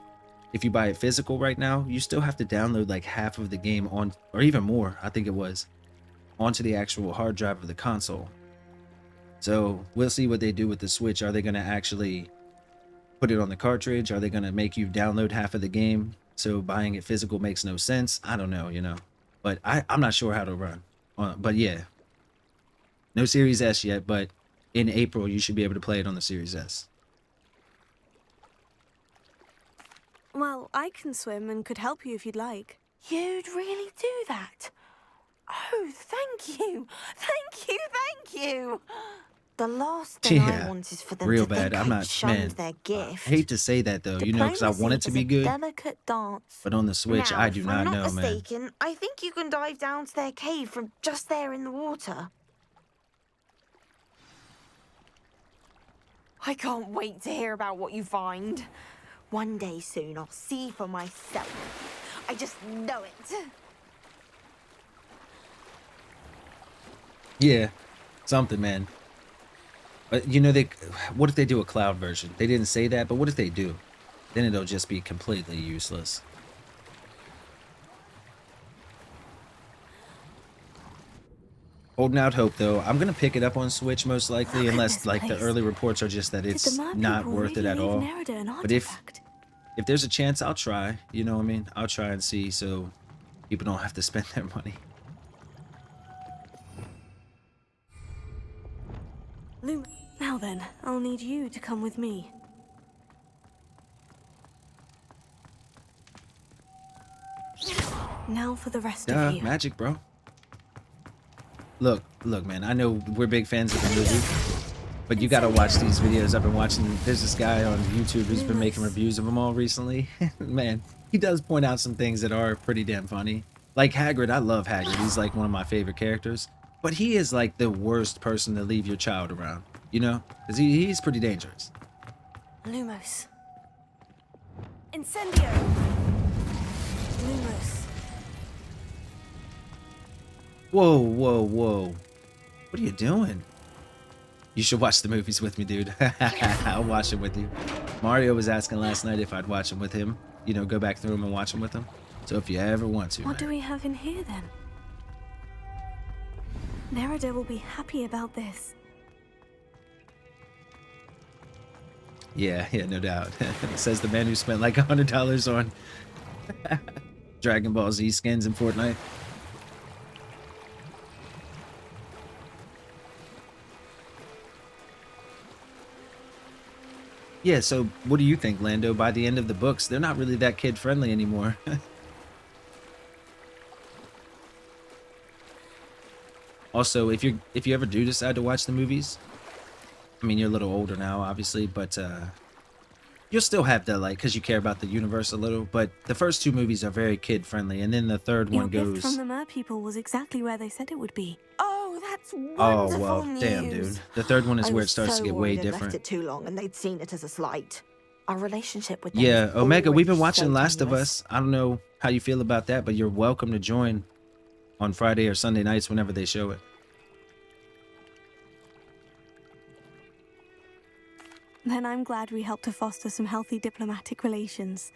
if you buy it physical right now, you still have to download like half of the game on, or even more, I think it was, onto the actual hard drive of the console. So we'll see what they do with the Switch. Are they going to actually put it on the cartridge? Are they going to make you download half of the game? So buying it physical makes no sense. I don't know, you know, but I'm not sure how to run. But yeah, no Series S yet, but in April, you should be able to play it on the Series S. Well, I can swim and could help you if you'd like. You'd really do that? Oh, thank you. Thank you, thank you. The last thing I want is for them real to bad. think I'm I not, shunned their gift. I hate to say that though, you know, because I want it to be good. Delicate dance. But on the Switch, Now, I do if not I'm know, mistaken, man. I think you can dive down to their cave from just there in the water. I can't wait to hear about what you find. One day soon, I'll see for myself. I just know it. Yeah, something, man. But you know, what if they do a cloud version? They didn't say that, but what if they do? Then it'll just be completely useless. Holding out hope, though. I'm gonna pick it up on Switch most likely, unless like the early reports are just that it's not worth it at all. But if there's a chance, I'll try. You know what I mean? I'll try and see, so people don't have to spend their money. Now then, I'll need you to come with me. Now for the rest of you. Magic, bro. Look, man, I know we're big fans of the movie, but you gotta watch these videos. I've been watching, there's this guy on YouTube who's been making reviews of them all recently. Man, he does point out some things that are pretty damn funny. Like Hagrid, I love Hagrid. He's like one of my favorite characters. But he is like the worst person to leave your child around, you know? Because he's pretty dangerous. Lumos. Incendio! Lumos. Whoa. What are you doing? You should watch the movies with me, dude. I'll watch them with you. Mario was asking last night if I'd watch them with him. You know, go back through them and watch them with him. So if you ever want to, What do we have in here, then? Nerida will be happy about this. Yeah, no doubt. Says the man who spent like $100 on Dragon Ball Z skins in Fortnite. Yeah, so what do you think, Lando? By the end of the books, they're not really that kid-friendly anymore. Also, if you ever do decide to watch the movies, I mean, you're a little older now, obviously, but you'll still have the, like, because you care about the universe a little, but the first two movies are very kid-friendly, and then the third one Your goes... gift from the Mer people was exactly where they said it would be. Oh, that's wonderful Oh, well, news. damn, dude. The third one is where it starts to get way I'd different. left it too long and they'd seen it as a slight. Our relationship with them Yeah, is Omega, we've been already watching so Last of tenuous. Us. I don't know how you feel about that, but you're welcome to join on Friday or Sunday nights whenever they show it. Then I'm glad we helped to foster some healthy diplomatic relations.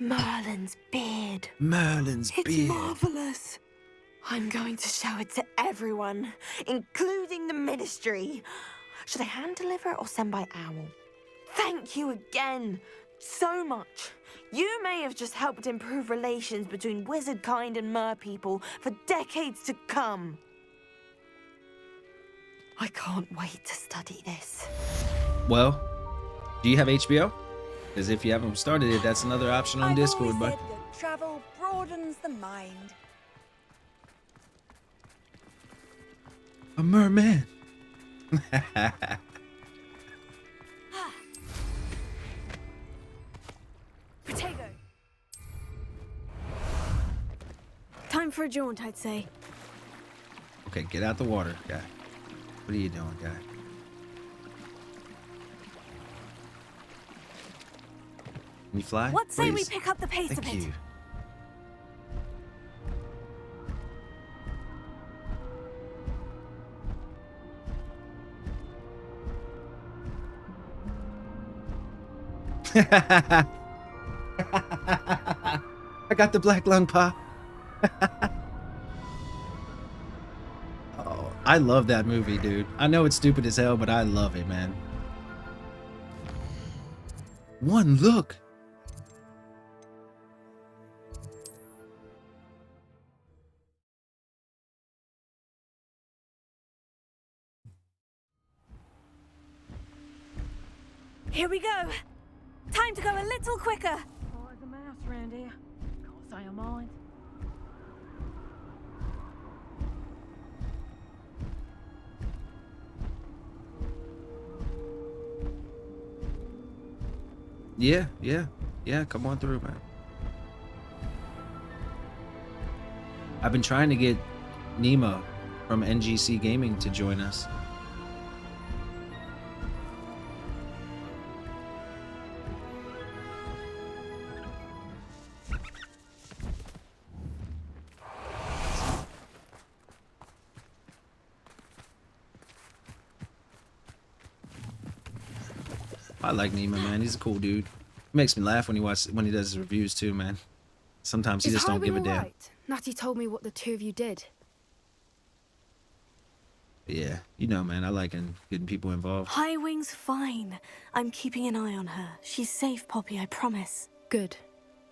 Merlin's beard. Merlin's It's beard. marvelous. I'm going to show it to everyone, including the Ministry. Should I hand deliver it or send by owl? Thank you again so much. You may have just helped improve relations between wizard kind and mer people for decades to come. I can't wait to study this. Well, do you have HBO? Because if you haven't started it, that's another option on Discord, but that travel broadens the mind. a merman. Potato. Time for a jaunt, I'd say. Okay, get out the water, guy. What are you doing, guy? Can you fly? What say we Please. pick up the pace Thank a bit? you. I got the black lung pop. Oh, I love that movie, dude. I know it's stupid as hell, but I love it, man. One look. Here we go. Time to go a little quicker. Oh, there's a mouse around here. Of course I don't mind. Yeah, come on through, man. I've been trying to get Nima from NGC Gaming to join us. I like Nima, man. He's a cool dude. He makes me laugh when he does his reviews too, man. Sometimes he just don't give a damn. Right? Natty told me what the two of you did. Yeah, you know, man. I like getting people involved. Highwing's fine. I'm keeping an eye on her. She's safe, Poppy, I promise. Good.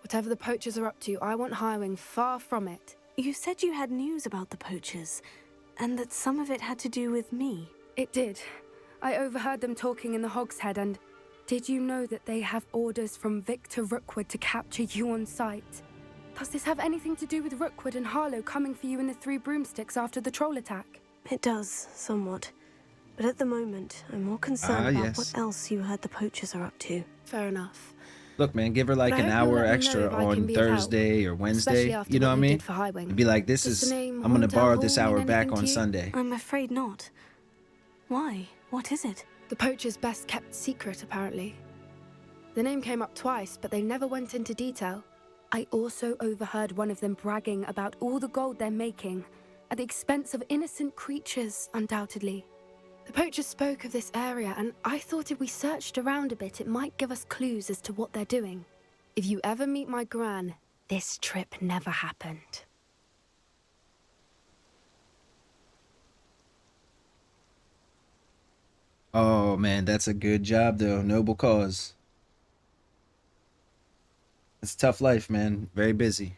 Whatever the poachers are up to, I want Highwing far from it. You said you had news about the poachers, and that some of it had to do with me. It did. I overheard them talking in the Hogshead, and did you know that they have orders from Victor Rookwood to capture you on sight? Does this have anything to do with Rookwood and Harlow coming for you in the Three Broomsticks after the troll attack? It does, somewhat. But at the moment, I'm more concerned about yes. what else you heard the poachers are up to. Fair enough. Look, man, give her like But I an hope you'll hour let me know extra if I can on be of help, Thursday or Wednesday. especially after You know what I what you mean? did for Highwing. Be like, Does the name I'm gonna Haunted borrow Hall this mean hour back anything on to you? Sunday. I'm afraid not. Why? What is it? The poacher's best kept secret, apparently. The name came up twice, but they never went into detail. I also overheard one of them bragging about all the gold they're making, at the expense of innocent creatures, undoubtedly. The poachers spoke of this area, and I thought if we searched around a bit, it might give us clues as to what they're doing. If you ever meet my gran, this trip never happened. Oh man, that's a good job though. Noble cause. It's a tough life, man. Very busy.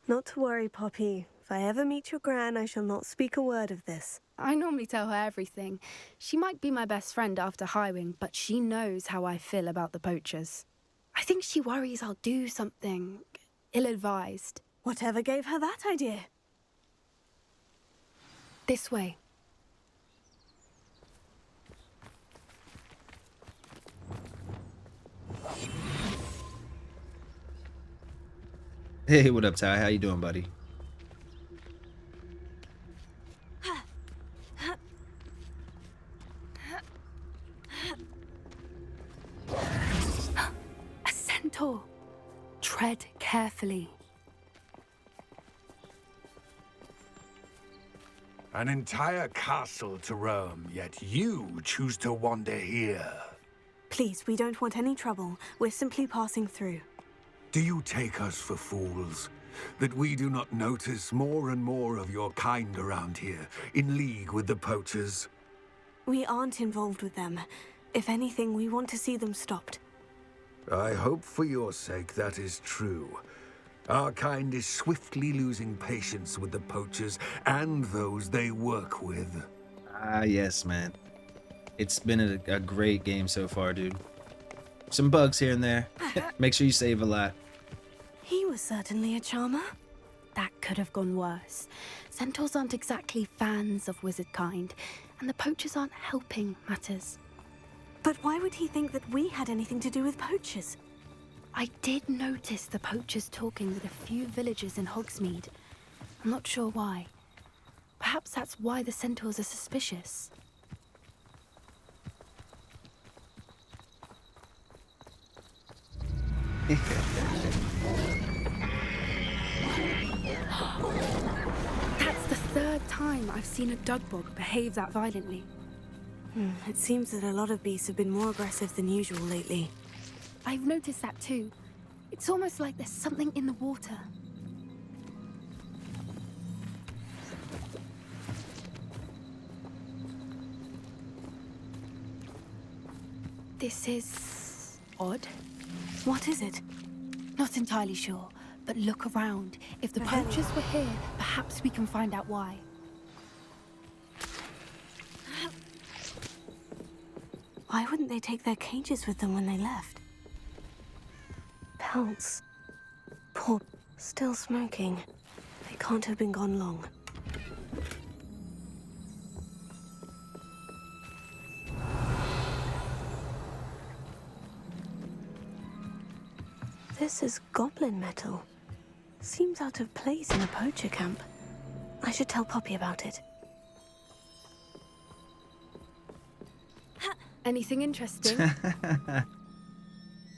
Not to worry, Poppy. If I ever meet your gran, I shall not speak a word of this. I normally tell her everything. She might be my best friend after Highwing, but she knows how I feel about the poachers. I think she worries I'll do something ill-advised. Whatever gave her that idea? This way. Hey, what up, Ty? How you doing, buddy? A centaur. Tread carefully. An entire castle to roam, yet you choose to wander here. Please, we don't want any trouble. We're simply passing through. Do you take us for fools? That we do not notice more and more of your kind around here, in league with the poachers? We aren't involved with them. If anything, we want to see them stopped. I hope for your sake that is true. Our kind is swiftly losing patience with the poachers and those they work with. Ah, yes, man. It's been a great game so far, dude. Some bugs here and there. Make sure you save a lot. He was certainly a charmer. That could have gone worse. Centaurs aren't exactly fans of wizard kind, and the poachers aren't helping matters. But why would he think that we had anything to do with poachers? I did notice the poachers talking with a few villagers in Hogsmeade. I'm not sure why. Perhaps that's why the centaurs are suspicious. That's the third time I've seen a dugbog behave that violently. It seems that a lot of beasts have been more aggressive than usual lately. I've noticed that too. It's almost like there's something in the water. This is odd. What is it? Not entirely sure, but look around. If the poachers were here, perhaps we can find out why. Why wouldn't they take their cages with them when they left? Pelts. Poor... Still smoking. They can't have been gone long. This is goblin metal. Seems out of place in a poacher camp. I should tell Poppy about it. Anything interesting?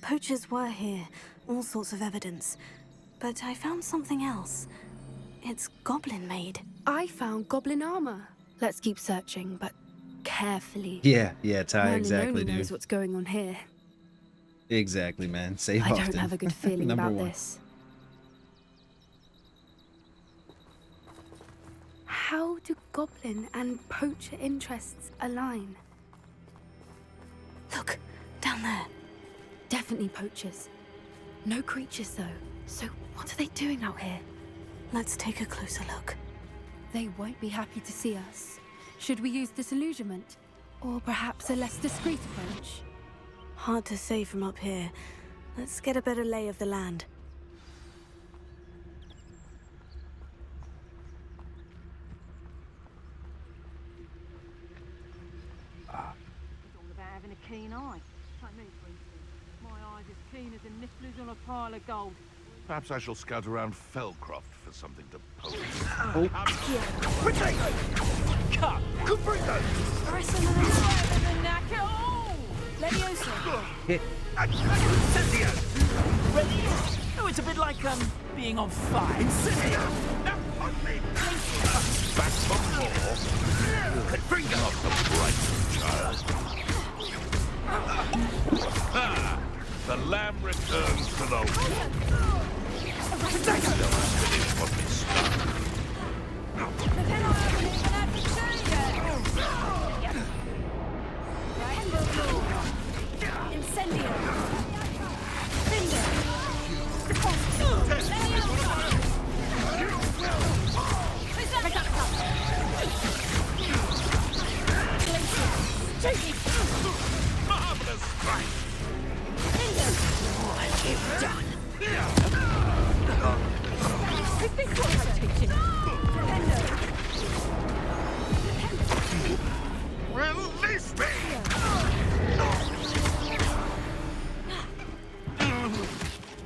Poachers were here. All sorts of evidence. But I found something else. It's goblin-made. I found goblin armor. Let's keep searching, but carefully. Yeah, Ty, Merlin exactly, only dude. knows what's going on here. Exactly, man. Save I often. don't have a good feeling Number about one. this. How do goblin and poacher interests align? Look, down there. Definitely poachers. No creatures, though. So what are they doing out here? Let's take a closer look. They won't be happy to see us. Should we use disillusionment? Or perhaps a less discreet approach? Hard to say from up here. Let's get a better lay of the land. It's all about having a keen eye. Like me, for instance. My eye's as keen as a niffler's on a pile of gold. Perhaps I shall scout around Fellcroft for something to poke. Cut! Cubrito! Leviosa! Hit. Ready? Oh, it's a bit like, being on fire. Incendio! Now on me! Back for more. Confringo! Not the bright child. Ah, the lamb returns to the wolf. Finish what we started. Incendio! Marvelous strike! Release me!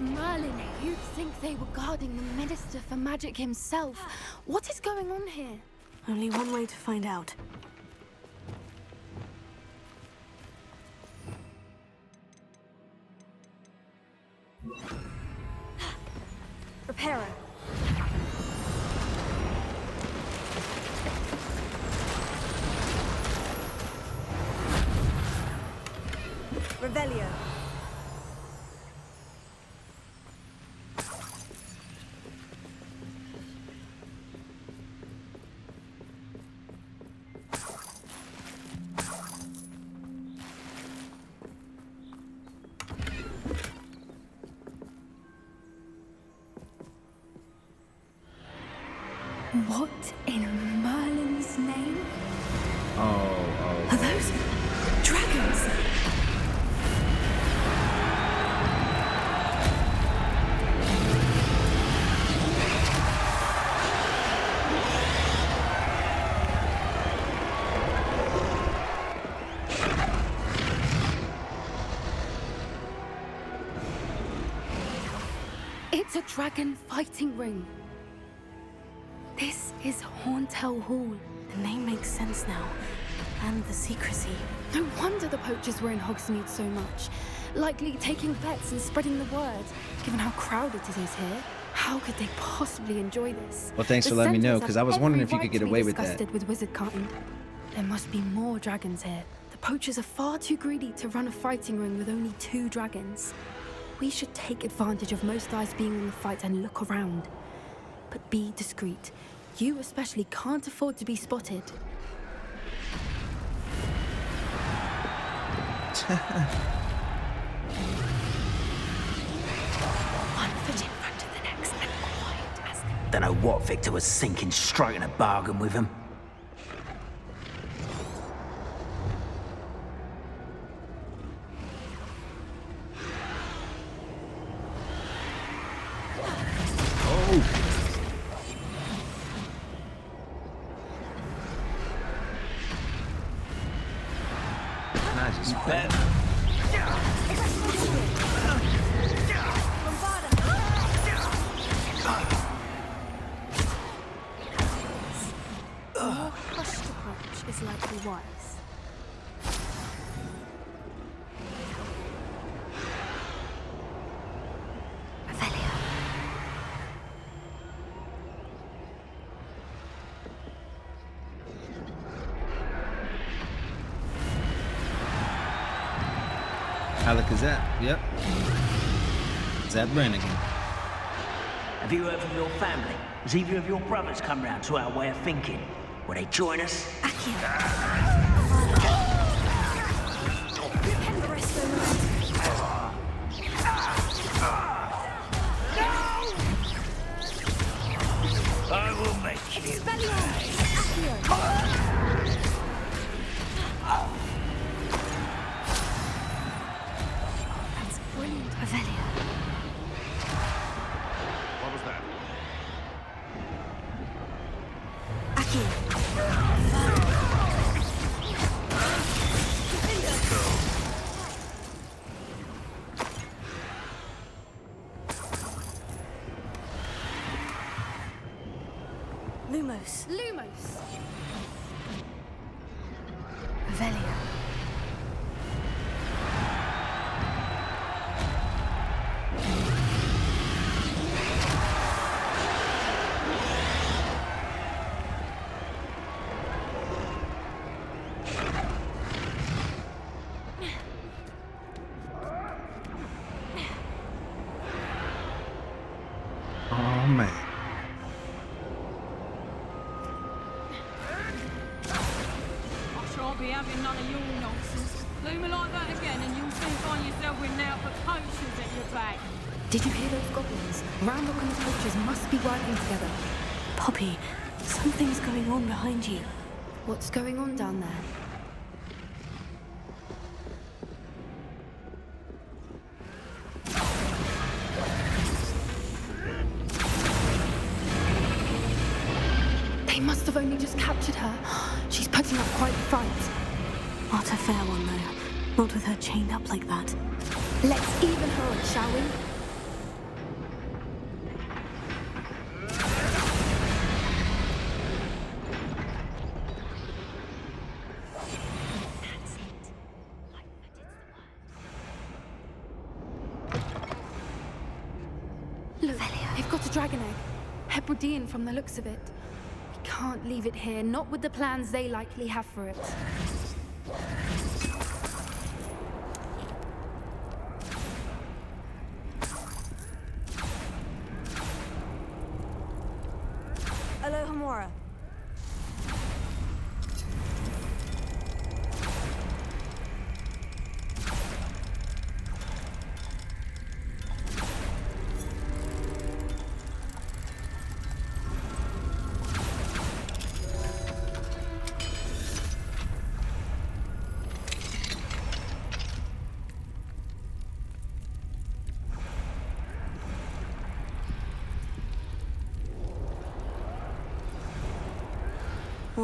Merlin, you'd think they were guarding the Minister for Magic himself. What is going on here? Only one way to find out. Reparo. Revelio. What in Merlin's name? Oh. Are those dragons? It's a dragon fighting ring. This is Hauntel Hall. The name makes sense now. And the secrecy. No wonder the poachers were in Hogsmeade so much. Likely taking bets and spreading the word. Given how crowded it is here, how could they possibly enjoy this? Well, thanks The for letting me know, Centaurs because have I was wondering every if you could right get to be away with that. disgusted with wizard kind. There must be more dragons here. The poachers are far too greedy to run a fighting ring with only 2 dragons. We should take advantage of most eyes being in the fight and look around. But be discreet. You especially can't afford to be spotted. One foot in front of the next and quiet as them. Don't know what Victor was thinking, striking a bargain with him. A more hushed approach is likely wise. Alakazam, yep. Zab Brannigan. Have you heard from your family? Has either of your brothers come round to our way of thinking? Will they join us? I will make you That's brilliant, Avelia. What was that? Lumos. Lumos. Revelio. Oh man. I shan't be having none of your nonsense. Leave me like that again and you'll soon find yourself with now for poachers at your back. Did you hear those goblins? Ramrock and the poachers must be working together. Poppy, something's going on behind you. What's going on down there? They must have only just captured her. She's putting up quite the fight. Not a fair one, though. Not with her chained up like that. Let's even her up, shall we? Look, they've got a dragon egg. Hebridean from the looks of it. We can't leave it here, not with the plans they likely have for it.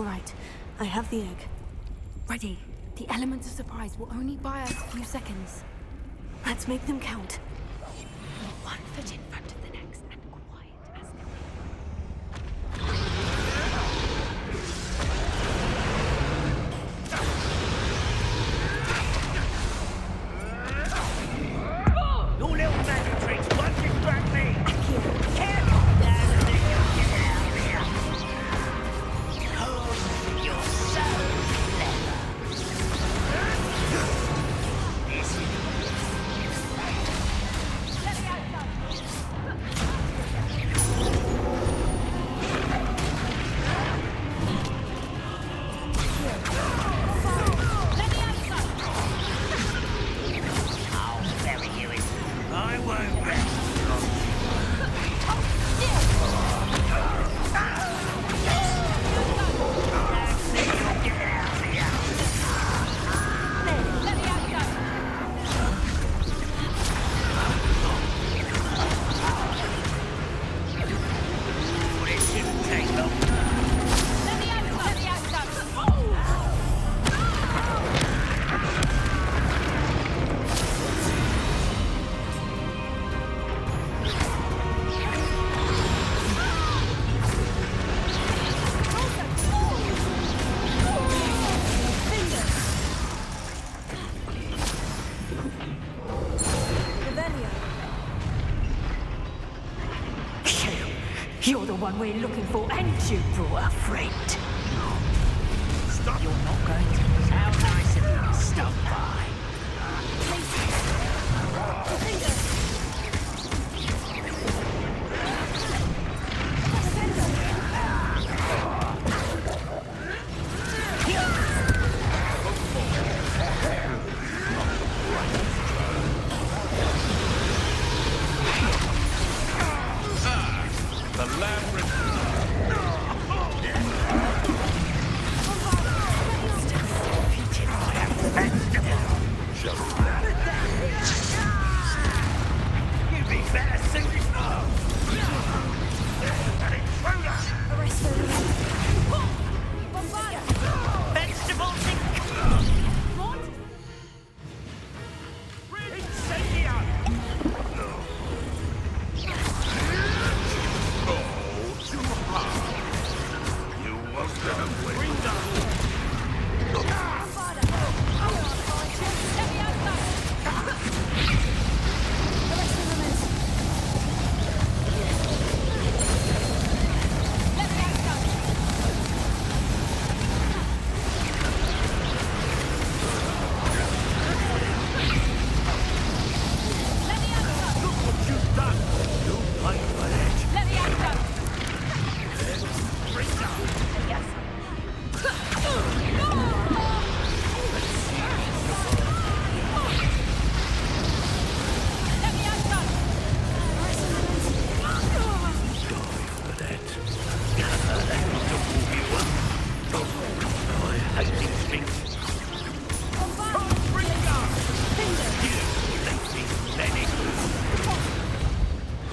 All right, I have the egg. Ready. The element of surprise will only buy us a few seconds. Let's make them count. One foot in front of the next and quiet as Your little magic tricks won't distract me. Careful, Dad, and then you'll get out of here. Oh, you're so clever. This is I'll bury you in. I won't rest. This shouldn't take long. You're the one we're looking for, and you brought a friend. Stop. You're not going to. How nice of you to stop by. The labyrinth. You'd be better suited. An intruder. Vegetables Incendio. Too hard. You won't get away. Look what you've done. You paid for that. Bring down.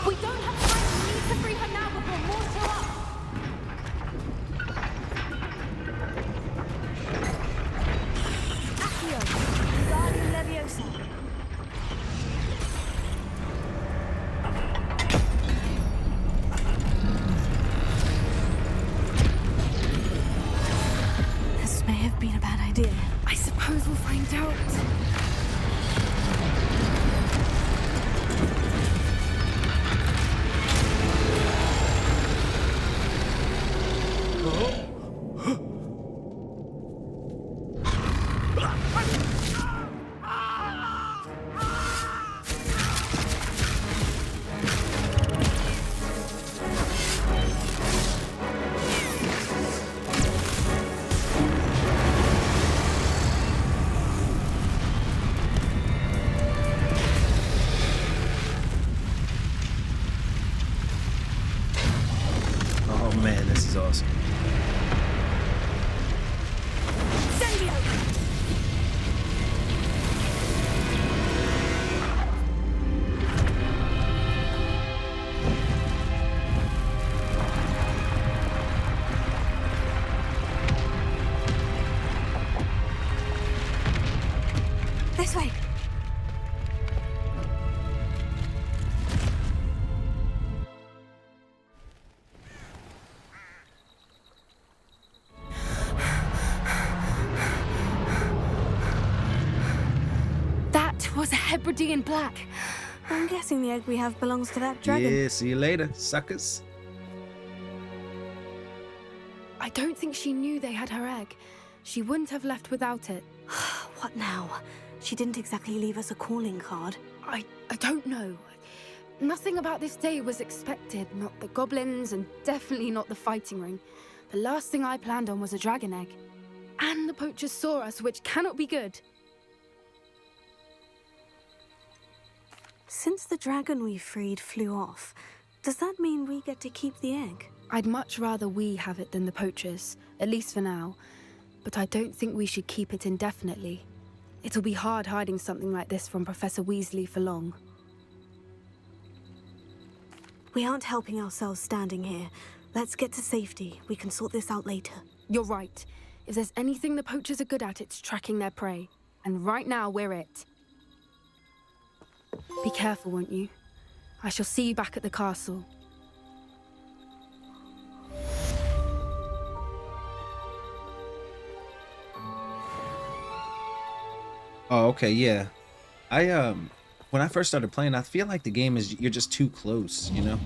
We don't have time. We need to free her now before more show up. Accio, Wingardium Leviosa. This may have been a bad idea. I suppose we'll find out. Oh man, this is awesome. This way. That was a Hebridean black. I'm guessing the egg we have belongs to that dragon. Yeah, see you later, suckers. I don't think she knew they had her egg. She wouldn't have left without it. What now? She didn't exactly leave us a calling card. I don't know. Nothing about this day was expected. Not the goblins, and definitely not the fighting ring. The last thing I planned on was a dragon egg. And the poachers saw us, which cannot be good. Since the dragon we freed flew off, does that mean we get to keep the egg? I'd much rather we have it than the poachers, at least for now. But I don't think we should keep it indefinitely. It'll be hard hiding something like this from Professor Weasley for long. We aren't helping ourselves standing here. Let's get to safety. We can sort this out later. You're right. If there's anything the poachers are good at, it's tracking their prey. And right now, we're it. Be careful, won't you? I shall see you back at the castle. Oh, okay, yeah. When I first started playing, I feel like the game is you're just too close, you know?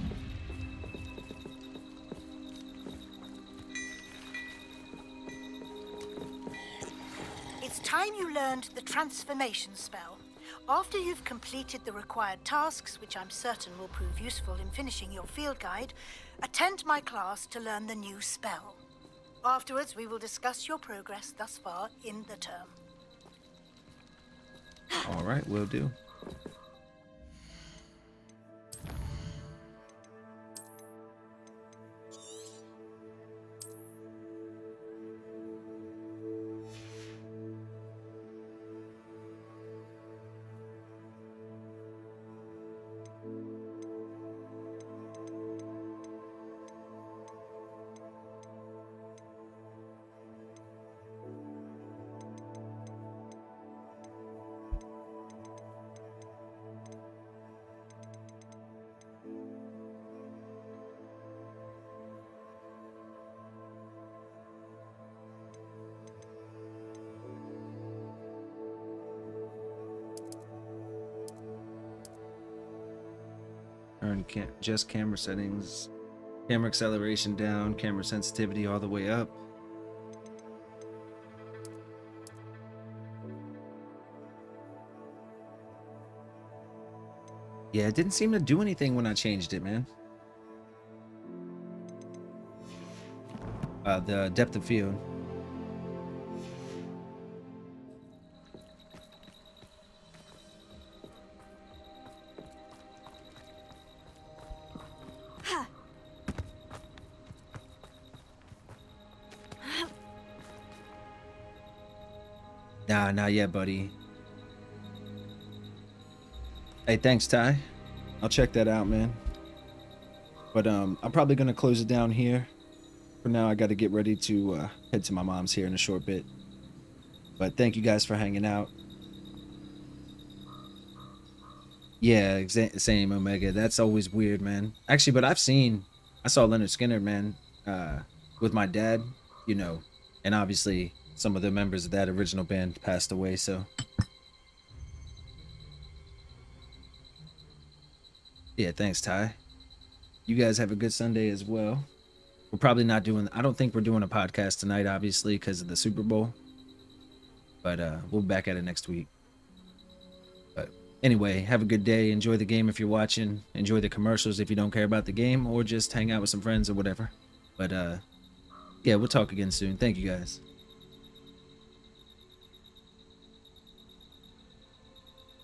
It's time you learned the transformation spell. After you've completed the required tasks, which I'm certain will prove useful in finishing your field guide, attend my class to learn the new spell. Afterwards, we will discuss your progress thus far in the term. All right, will do. Turn just camera settings, camera acceleration down, camera sensitivity all the way up. Yeah, it didn't seem to do anything when I changed it, man. The depth of field. Nah, not yet, buddy. Hey, thanks, Ty. I'll check that out, man. But I'm probably gonna close it down here. For now, I got to get ready to head to my mom's here in a short bit. But thank you guys for hanging out. Yeah, same, Omega. That's always weird, man. Actually, but I saw Leonard Skinner, man, with my dad, you know, and obviously some of the members of that original band passed away, so. Yeah, thanks, Ty. You guys have a good Sunday as well. We're probably not doing, I don't think we're doing a podcast tonight, obviously, because of the Super Bowl. But we'll be back at it next week. But anyway, have a good day. Enjoy the game if you're watching. Enjoy the commercials if you don't care about the game, or just hang out with some friends or whatever. But yeah, we'll talk again soon. Thank you guys.